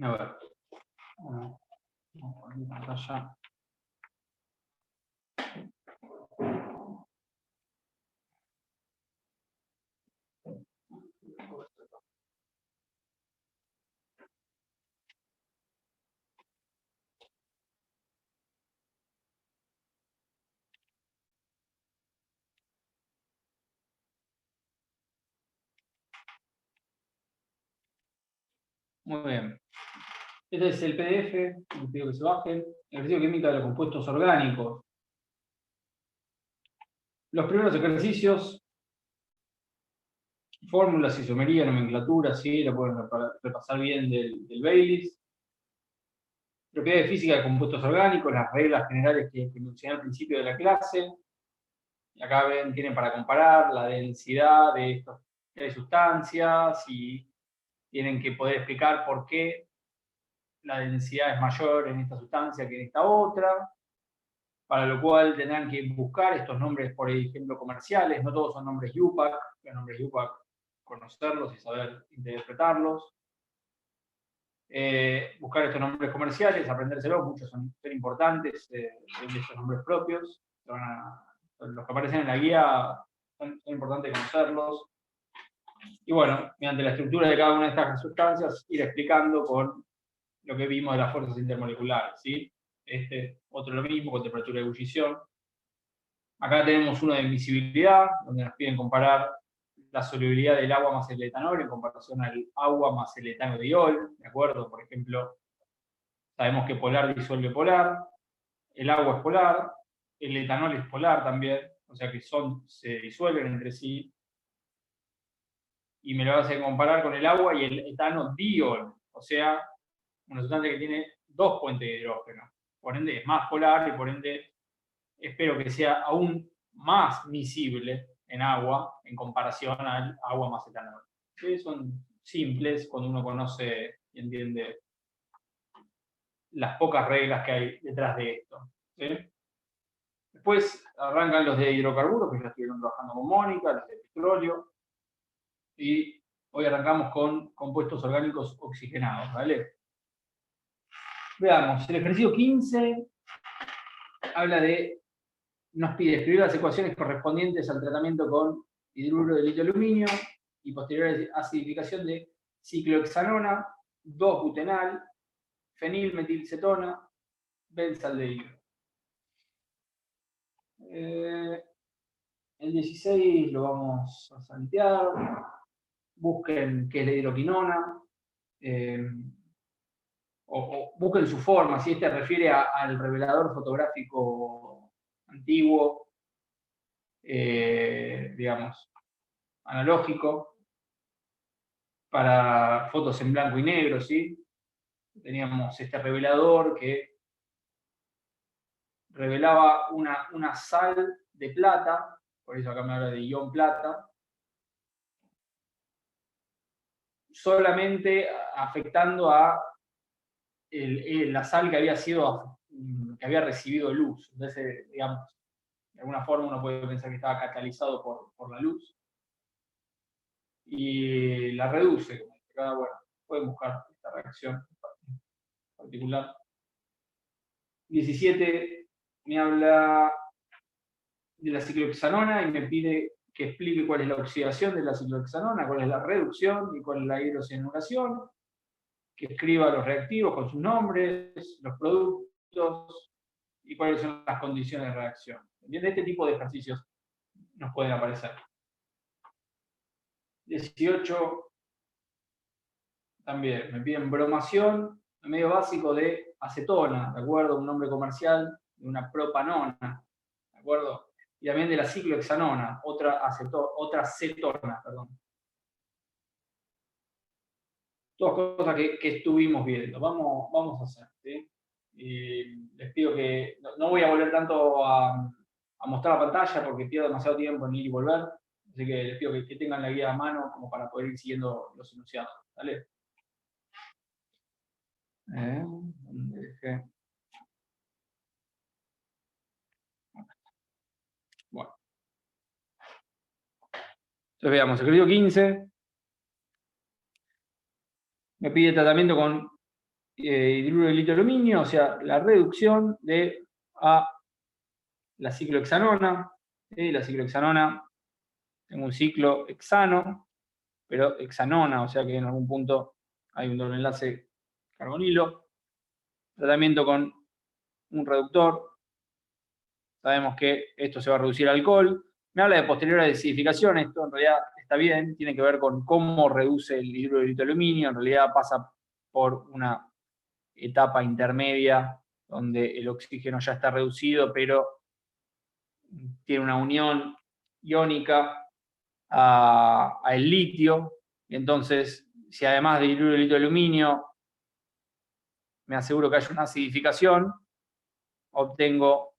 A ver. Vamos a poner pantalla. Muy bien. Este es el PDF, les pido que se bajen. Ejercicio química de los compuestos orgánicos. Los primeros ejercicios, fórmulas, isomería, nomenclatura, sí, lo pueden repasar bien del Baylis. Propiedades físicas de compuestos orgánicos, las reglas generales que mencioné al principio de la clase. Y acá ven, tienen para comparar la densidad de estas tres sustancias y tienen que poder explicar por qué la densidad es mayor en esta sustancia que en esta otra, para lo cual tendrán que buscar estos nombres, por ejemplo, comerciales. No todos son nombres UPAC, los nombres UPAC, conocerlos y saber interpretarlos. Buscar estos nombres comerciales, aprendérselos, muchos son importantes, estos nombres propios. Los que aparecen en la guía son importantes conocerlos. Y bueno, mediante la estructura de cada una de estas sustancias, ir explicando con lo que vimos de las fuerzas intermoleculares, ¿sí? Otro lo mismo, con temperatura de ebullición. Acá tenemos uno de miscibilidad, donde nos piden comparar la solubilidad del agua más el etanol en comparación al agua más el etano de diol, ¿de acuerdo? Por ejemplo, sabemos que polar disuelve polar, el agua es polar, el etanol es polar también, o sea que se disuelven entre sí. Y me lo vas a comparar con el agua y el etano diol, o sea, una sustancia que tiene dos puentes de hidrógeno. Por ende es más polar y por ende espero que sea aún más miscible en agua en comparación al agua más etanol. ¿Sí? Son simples cuando uno conoce y entiende las pocas reglas que hay detrás de esto. ¿Sí? Después arrancan los de hidrocarburos, que ya estuvieron trabajando con Mónica, los de petróleo, y hoy arrancamos con compuestos orgánicos oxigenados, ¿vale? Veamos, el ejercicio 15 habla de, nos pide escribir las ecuaciones correspondientes al tratamiento con hidruro de litio de aluminio y posterior acidificación de ciclohexanona, 2-butenal, fenilmetilcetona, benzaldehído. El 16 lo vamos a saltear. Busquen qué es la hidroquinona. O busquen su forma, si este refiere al revelador fotográfico antiguo, digamos, analógico, para fotos en blanco y negro, ¿sí? Teníamos este revelador que revelaba una sal de plata, por eso acá me habla de ion plata, solamente afectando a la sal que había recibido luz. Entonces, digamos, de alguna forma uno puede pensar que estaba catalizado por la luz. Y la reduce, como indicaba, bueno, pueden buscar esta reacción particular. 17 me habla de la ciclohexanona y me pide que explique cuál es la oxidación de la ciclohexanona, cuál es la reducción y cuál es la hidrogenuración, que escriba los reactivos con sus nombres, los productos y cuáles son las condiciones de reacción. ¿Entiendes? Este tipo de ejercicios nos pueden aparecer. 18 también me piden bromación, medio básico de acetona, ¿de acuerdo? Un nombre comercial de una propanona, ¿de acuerdo? Y también de la ciclohexanona, otra cetona, perdón. Todas cosas que estuvimos viendo. Vamos a hacer, ¿sí? Y les pido que no voy a volver tanto a mostrar la pantalla porque pierdo demasiado tiempo en ir y volver. Así que les pido que tengan la guía a mano como para poder ir siguiendo los enunciados. ¿Vale? ¿Dónde dejé? Bueno. Entonces veamos, ejercicio 15. Me pide tratamiento con hidruro de litio de aluminio, o sea, la reducción de a la ciclohexanona. La ciclohexanona, tengo un ciclo hexano, pero hexanona, o sea que en algún punto hay un doble enlace carbonilo. Tratamiento con un reductor. Sabemos que esto se va a reducir alcohol. Me habla de posterior acidificación, esto en realidad está bien, tiene que ver con cómo reduce el hidruro de litio de aluminio, en realidad pasa por una etapa intermedia donde el oxígeno ya está reducido, pero tiene una unión iónica al litio, y entonces, si además de hidruro de litio de aluminio me aseguro que haya una acidificación, obtengo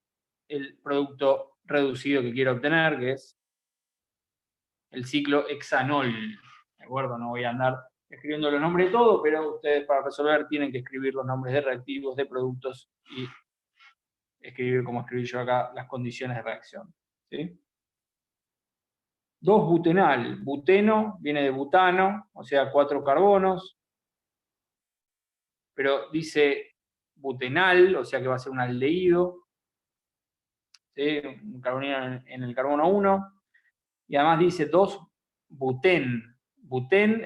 el producto reducido que quiero obtener, que es el ciclo hexanol. ¿De acuerdo? No voy a andar escribiendo los nombres de todo, pero ustedes para resolver tienen que escribir los nombres de reactivos, de productos y escribir, como escribí yo acá, las condiciones de reacción. ¿Sí? 2-butenal. Buteno viene de butano, o sea, 4 carbonos, pero dice butenal, o sea que va a ser un aldehído, ¿sí? Un carbonilo en el carbono 1, y además dice 2-butén. Butén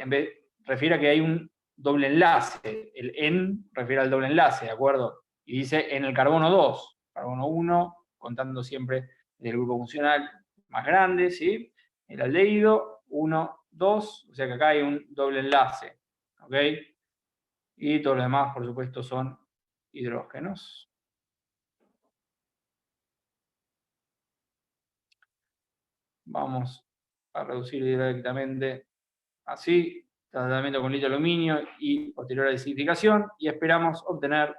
refiere a que hay un doble enlace, el en refiere al doble enlace, ¿de acuerdo? Y dice en el carbono 2, carbono 1, contando siempre del grupo funcional más grande, ¿sí? El aldehído, 1, 2, o sea que acá hay un doble enlace, ¿ok? Y todo lo demás, por supuesto, son hidrógenos. Vamos a reducir directamente así, tratamiento con litio de aluminio y posterior acidificación, y esperamos obtener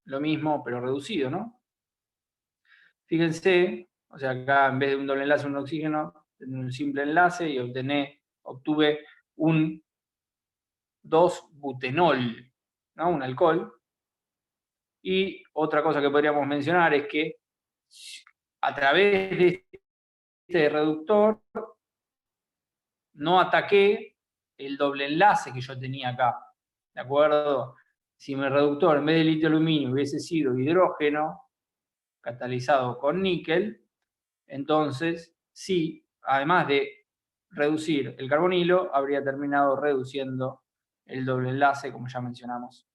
lo mismo, pero reducido, ¿no? Fíjense, o sea, acá en vez de un doble enlace, un oxígeno, un simple enlace y obtuve un 2-butenol, ¿no? Un alcohol. Y otra cosa que podríamos mencionar es que a través de este reductor no ataqué el doble enlace que yo tenía acá, ¿de acuerdo? Si mi reductor en vez de litio aluminio hubiese sido hidrógeno catalizado con níquel, entonces sí, además de reducir el carbonilo, habría terminado reduciendo el doble enlace, como ya mencionamos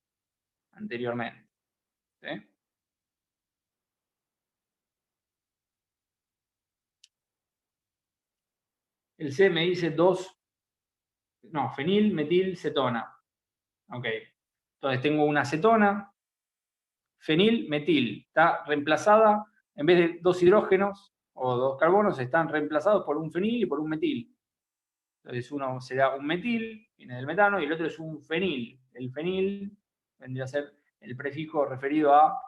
anteriormente. ¿Sí? El C me dice fenilmetilcetona. Ok. Entonces tengo una acetona, fenilmetil, está reemplazada, en vez de 2 hidrógenos o 2 carbonos, están reemplazados por un fenil y por un metil. Entonces uno será un metil, viene del metano, y el otro es un fenil. El fenil vendría a ser el prefijo referido a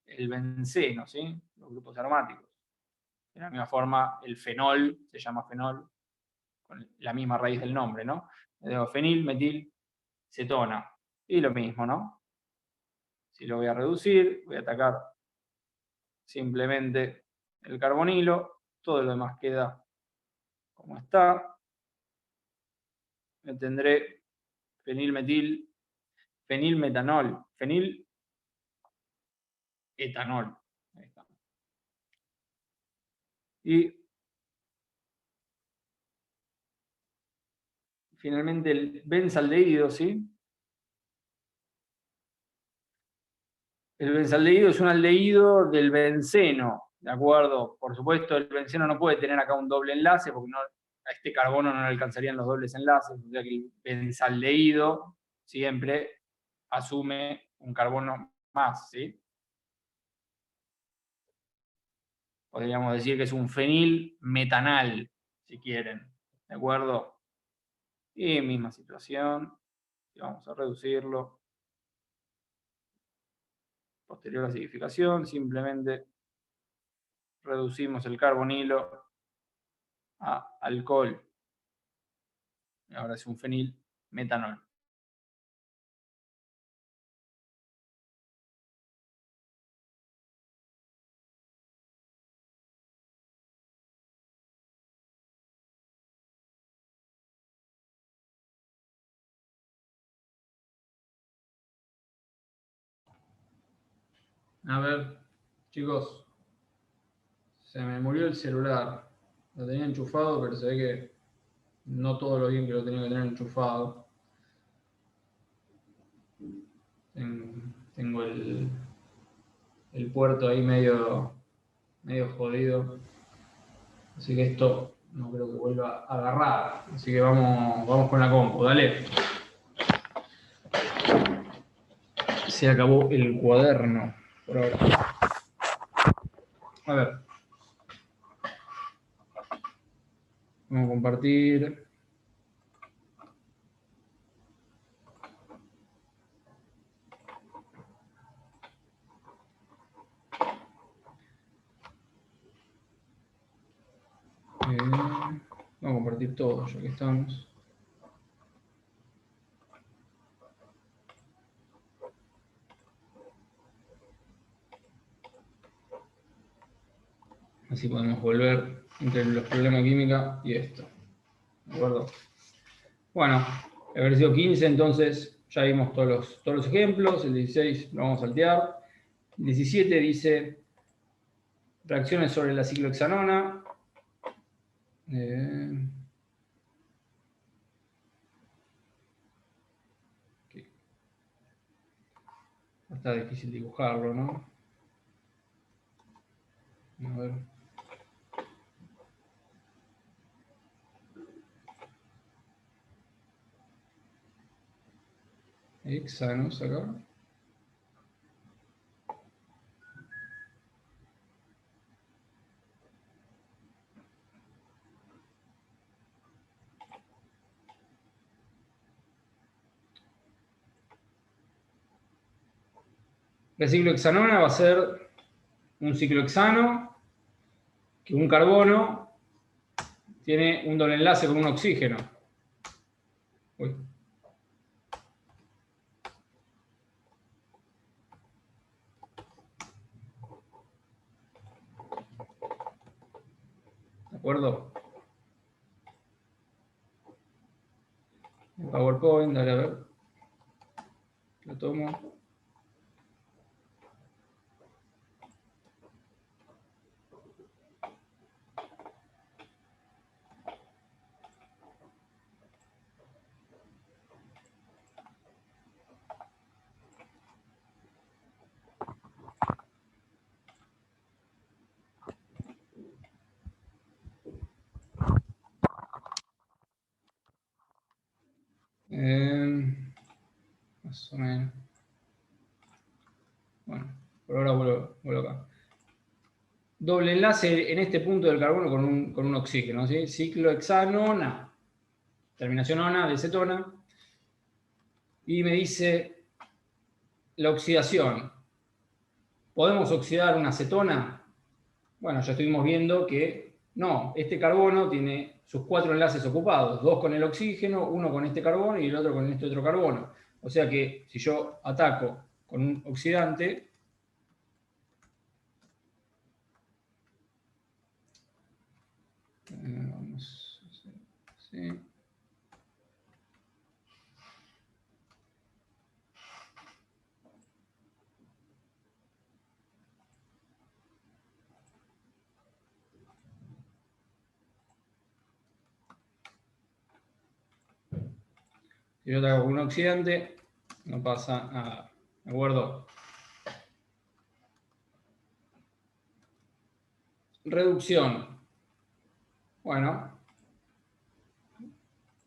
el benceno, ¿sí? Los grupos aromáticos. De la misma forma, el fenol se llama fenol, con la misma raíz del nombre, ¿no? Fenil, metil, cetona. Y lo mismo, ¿no? Si lo voy a reducir, voy a atacar simplemente el carbonilo, todo lo demás queda como está. Me tendré fenilmetil, fenilmetanol, feniletanol. Ahí está. Y finalmente el benzaldehído, ¿sí? El benzaldehído es un aldehído del benceno, ¿de acuerdo? Por supuesto, el benceno no puede tener acá un doble enlace porque a este carbono no le alcanzarían los dobles enlaces, o sea que el benzaldehído siempre asume un carbono más, ¿sí? Podríamos decir que es un fenilmetanal, si quieren, ¿de acuerdo? Y misma situación, vamos a reducirlo. Posterior acidificación, simplemente reducimos el carbonilo a alcohol. Y ahora es un fenilmetanol. A ver, chicos, se me murió el celular. Lo tenía enchufado, pero se ve que no todo lo bien que lo tenía que tener enchufado. Tengo el puerto ahí medio jodido. Así que esto no creo que vuelva a agarrar. Así que vamos con la compu, dale. Se acabó el cuaderno por ahora. A ver. Vamos a compartir. Vamos a compartir todo, ya que estamos. Así podemos volver entre los problemas de química y esto. ¿De acuerdo? Bueno, el ejercicio 15, entonces ya vimos todos los ejemplos. El 16 lo vamos a saltear. El 17 dice reacciones sobre la ciclohexanona. Está difícil dibujarlo, ¿no? A ver. Hexanos acá. La ciclohexanona va a ser un ciclohexano que un carbono tiene un doble enlace con un oxígeno. Uy. ¿De acuerdo? El PowerPoint, dale a ver. Lo tomo. Más o menos. Bueno, por ahora vuelvo acá. Doble enlace en este punto del carbono con un oxígeno, ¿sí? Ciclohexanona. Terminación ona de cetona. Y me dice la oxidación. ¿Podemos oxidar una acetona? Bueno, ya estuvimos viendo que no, este carbono tiene sus 4 enlaces ocupados, 2 con el oxígeno, 1 con este carbono y el otro con este otro carbono. O sea que si yo ataco con un oxidante, vamos a hacer así. Si yo ataco con un oxidante, no pasa nada. ¿De acuerdo? Reducción. Bueno,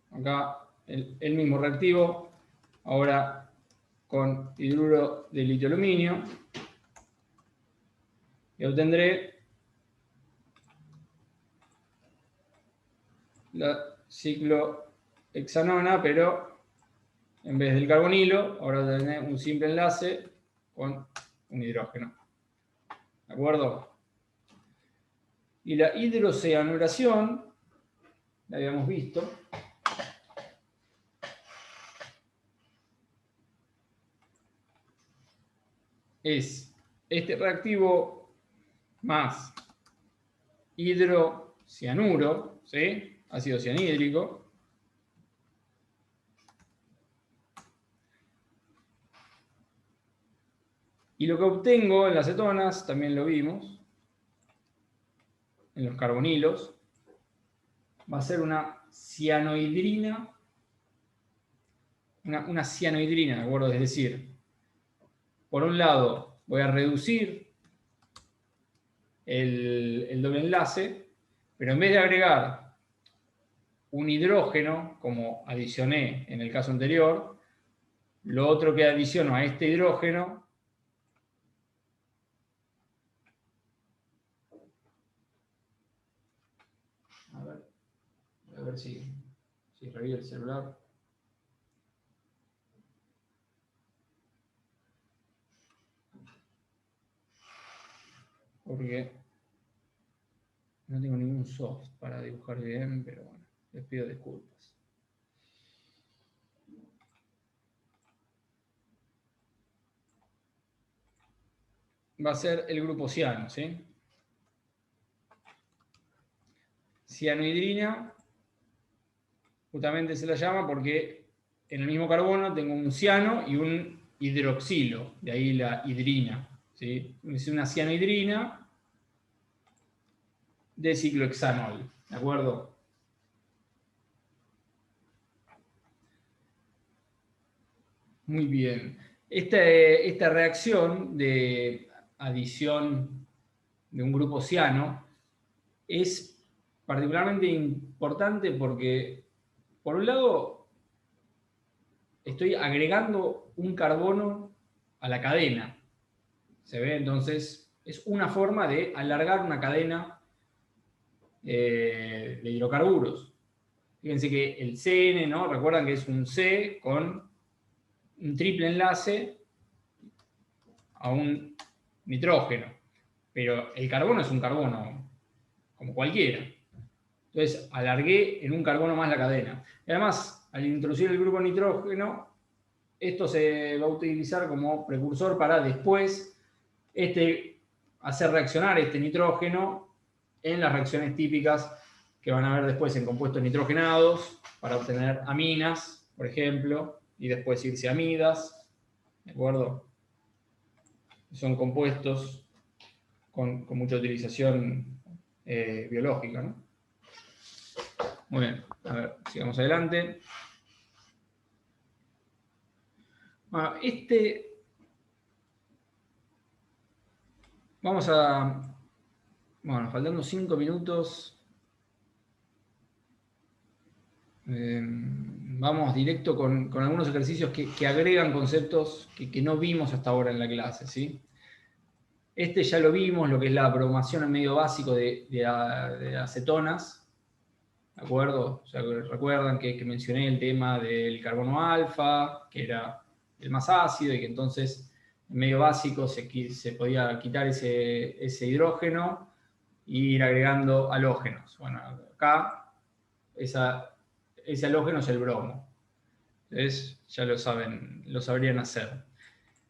acá el mismo reactivo, ahora con hidruro de litio aluminio, y obtendré la ciclohexanona, pero en vez del carbonilo, ahora tendré un simple enlace con un hidrógeno. ¿De acuerdo? Y la hidroceanuración, la habíamos visto, es este reactivo más hidrocianuro, ¿sí? Ácido cianhídrico, Y lo que obtengo en las cetonas, también lo vimos, en los carbonilos, va a ser una cianohidrina, una cianohidrina, ¿de acuerdo? Es decir, por un lado voy a reducir el doble enlace, pero en vez de agregar un hidrógeno, como adicioné en el caso anterior, lo otro que adiciono a este hidrógeno a ver si revive el celular. Porque no tengo ningún soft para dibujar bien, pero bueno, les pido disculpas. Va a ser el grupo ciano, ¿sí? Cianohidrina, justamente se la llama porque en el mismo carbono tengo un ciano y un hidroxilo, de ahí la hidrina, ¿sí? Es una cianohidrina de ciclohexanol, ¿de acuerdo? Muy bien. Esta reacción de adición de un grupo ciano es particularmente importante porque, por un lado, estoy agregando un carbono a la cadena. ¿Se ve? Entonces, es una forma de alargar una cadena de hidrocarburos. Fíjense que el CN, ¿no? Recuerdan que es un C con un triple enlace a un nitrógeno. Pero el carbono es un carbono como cualquiera. Entonces alargué en un carbono más la cadena. Y además, al introducir el grupo nitrógeno, esto se va a utilizar como precursor para después hacer reaccionar este nitrógeno en las reacciones típicas que van a ver después en compuestos nitrogenados para obtener aminas, por ejemplo, y después irse a amidas, ¿de acuerdo? Son compuestos con mucha utilización biológica, ¿no? Muy bien, a ver, sigamos adelante. Bueno, vamos a, bueno, faltando 5 minutos, vamos directo con algunos ejercicios que agregan conceptos que no vimos hasta ahora en la clase, ¿sí? Ya lo vimos, lo que es la bromación en medio básico de acetonas, ¿de acuerdo? O sea, recuerdan que mencioné el tema del carbono alfa, que era el más ácido, y que entonces en medio básico se podía quitar ese hidrógeno e ir agregando halógenos. Bueno, acá ese halógeno es el bromo. Entonces ya lo saben, lo sabrían hacer.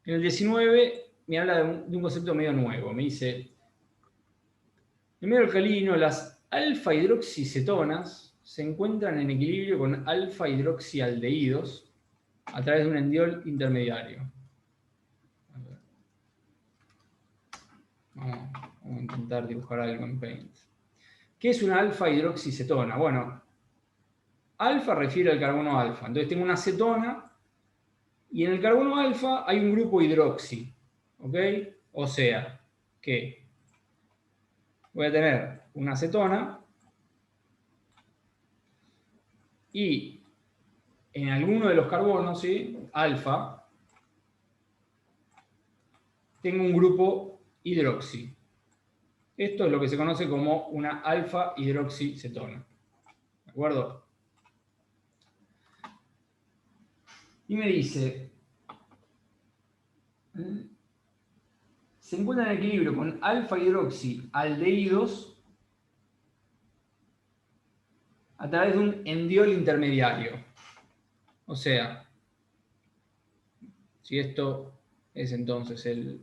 En el 19 me habla de un concepto medio nuevo. Me dice, en medio alcalino, las alfa-hidroxicetonas se encuentran en equilibrio con alfa-hidroxialdehídos a través de un endiol intermediario. Vamos a intentar dibujar algo en Paint. ¿Qué es una alfa-hidroxicetona? Bueno, alfa refiere al carbono alfa. Entonces tengo una cetona y en el carbono alfa hay un grupo hidroxi. ¿Ok? O sea, que voy a tener una cetona y en alguno de los carbonos, ¿sí? Alfa, tengo un grupo hidroxi. Esto es lo que se conoce como una alfa-hidroxicetona. ¿De acuerdo? Y me dice, se encuentra en equilibrio con alfa-hidroxialdehídos a través de un endiol intermediario. O sea, si esto es entonces el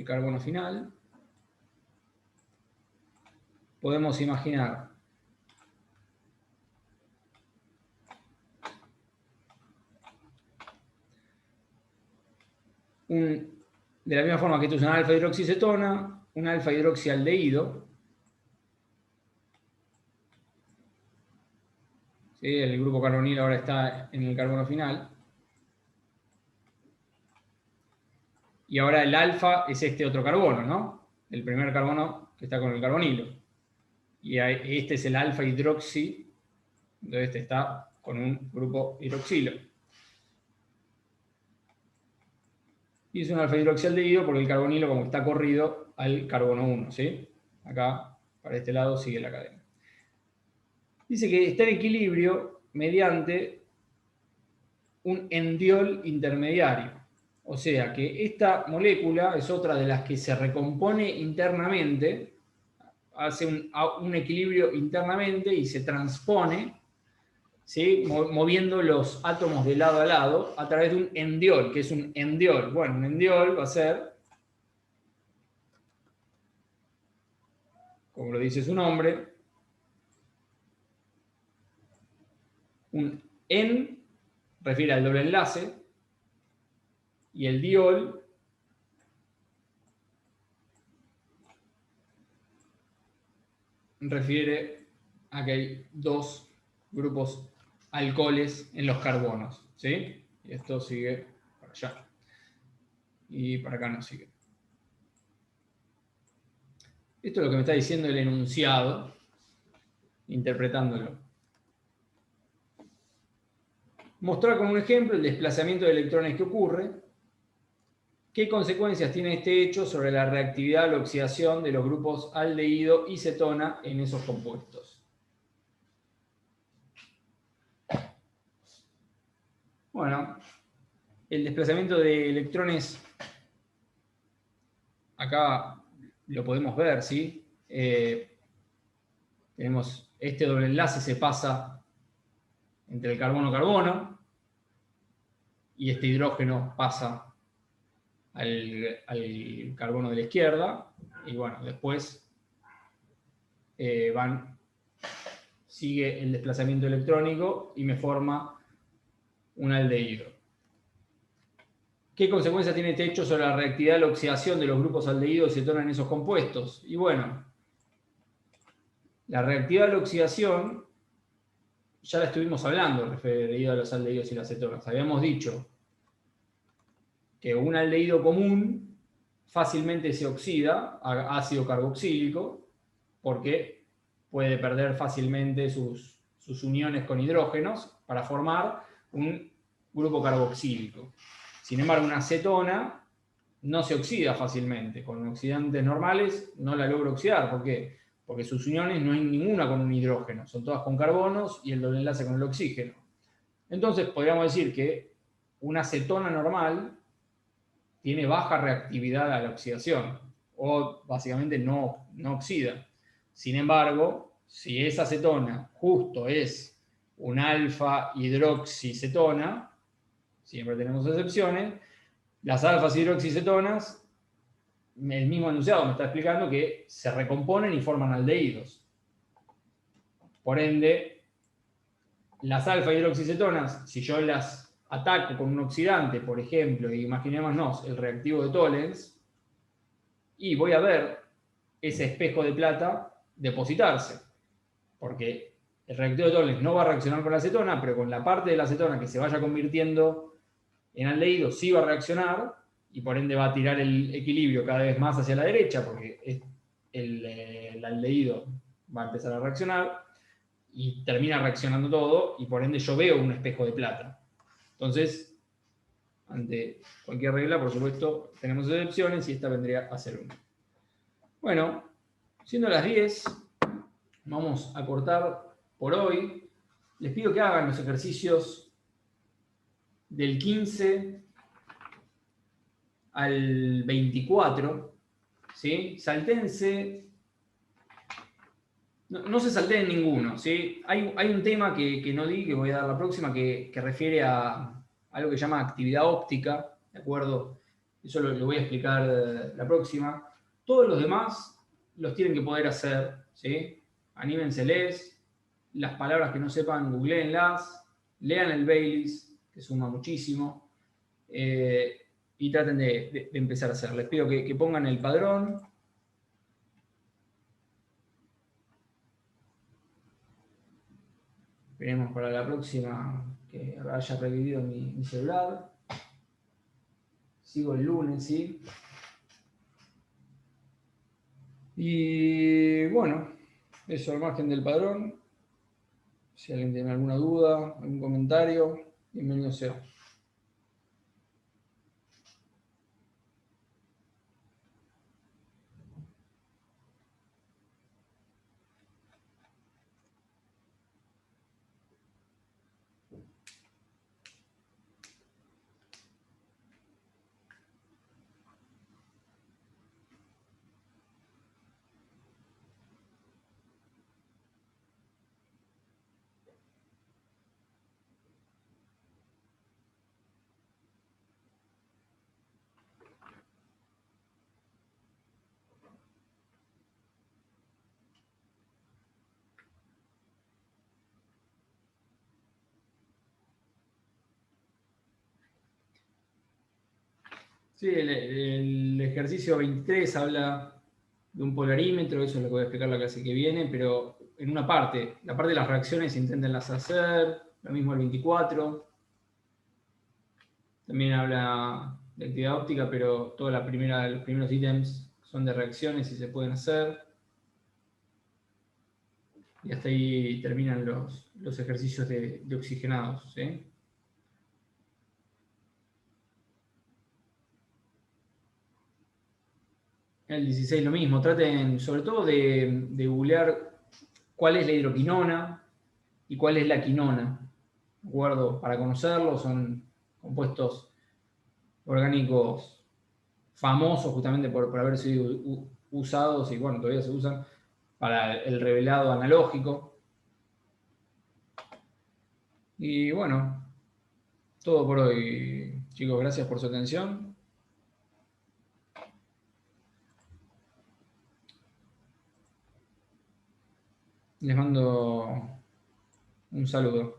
carbono final, podemos imaginar un De la misma forma que esto es una alfa hidroxicetona, un alfa hidroxialdehído. ¿Sí? El grupo carbonilo ahora está en el carbono final. Y ahora el alfa es este otro carbono, ¿no? El primer carbono que está con el carbonilo. Y este es el alfa hidroxi, entonces este está con un grupo hidroxilo. Y es un alfa hidroxialdehído porque el carbonilo como está corrido al carbono 1, ¿sí? Acá, para este lado, sigue la cadena. Dice que está en equilibrio mediante un endiol intermediario. O sea que esta molécula es otra de las que se recompone internamente, hace un equilibrio internamente y se transpone, ¿sí? Moviendo los átomos de lado a lado a través de un endiol. ¿Qué es un endiol? Bueno, un endiol va a ser, como lo dice su nombre, un en refiere al doble enlace y el diol refiere a que hay dos grupos alcoholes en los carbonos, ¿sí? Y esto sigue para allá. Y para acá no sigue. Esto es lo que me está diciendo el enunciado, interpretándolo. Mostrar con un ejemplo el desplazamiento de electrones que ocurre. ¿Qué consecuencias tiene este hecho sobre la reactividad o la oxidación de los grupos aldehído y cetona en esos compuestos? Bueno, el desplazamiento de electrones, acá lo podemos ver, ¿sí? Tenemos este doble enlace, se pasa entre el carbono-carbono, y este hidrógeno pasa al carbono de la izquierda, y bueno, después sigue el desplazamiento electrónico y me forma un aldehído. ¿Qué consecuencia tiene este hecho sobre la reactividad y la oxidación de los grupos aldehídos y cetona en esos compuestos? Y bueno, la reactividad y la oxidación ya la estuvimos hablando referido a los aldehídos y las cetonas. Habíamos dicho que un aldehído común fácilmente se oxida a ácido carboxílico porque puede perder fácilmente sus uniones con hidrógenos para formar un grupo carboxílico. Sin embargo, una cetona no se oxida fácilmente. Con oxidantes normales no la logra oxidar. ¿Por qué? Porque sus uniones no hay ninguna con un hidrógeno. Son todas con carbonos y el doble enlace con el oxígeno. Entonces, podríamos decir que una cetona normal tiene baja reactividad a la oxidación. O básicamente no oxida. Sin embargo, si esa cetona justo es un alfa hidroxicetona, siempre tenemos excepciones, las alfas hidroxicetonas, el mismo enunciado me está explicando que se recomponen y forman aldehídos. Por ende, las alfa hidroxicetonas, si yo las ataco con un oxidante, por ejemplo, y imaginémonos el reactivo de Tollens, y voy a ver ese espejo de plata depositarse, porque el reactivo de Tollens no va a reaccionar con la acetona, pero con la parte de la acetona que se vaya convirtiendo en aldehído sí va a reaccionar, y por ende va a tirar el equilibrio cada vez más hacia la derecha, porque el aldehído va a empezar a reaccionar, y termina reaccionando todo, y por ende yo veo un espejo de plata. Entonces, ante cualquier regla, por supuesto, tenemos excepciones, y esta vendría a ser una. Bueno, siendo las 10, vamos a cortar por hoy. Les pido que hagan los ejercicios del 15 al 24, ¿sí? Saltense, no se salteen ninguno, ¿sí? Hay un tema que no di, que voy a dar la próxima, que refiere a algo que se llama actividad óptica, ¿de acuerdo? Eso lo voy a explicar la próxima. Todos los demás los tienen que poder hacer, ¿sí? Anímenseles, las palabras que no sepan, googleenlas, lean el Baylis, que suma muchísimo. y traten de empezar a hacer. Les pido que pongan el padrón. Esperemos para la próxima que haya revivido mi celular. Sigo el lunes, ¿sí? Y bueno, eso al margen del padrón. Si alguien tiene alguna duda, algún comentario, bienvenido sea. Sí, el ejercicio 23 habla de un polarímetro, eso es lo que voy a explicar la clase que viene, pero en una parte, la parte de las reacciones inténtenlas hacer, lo mismo el 24. También habla de actividad óptica, pero los primeros ítems son de reacciones y se pueden hacer. Y hasta ahí terminan los ejercicios de oxigenados, ¿sí? El 16 lo mismo, traten sobre todo de googlear cuál es la hidroquinona y cuál es la quinona. ¿De acuerdo? Para conocerlo, son compuestos orgánicos famosos justamente por haber sido usados y bueno, todavía se usan para el revelado analógico. Y bueno, todo por hoy, chicos. Gracias por su atención. Les mando un saludo.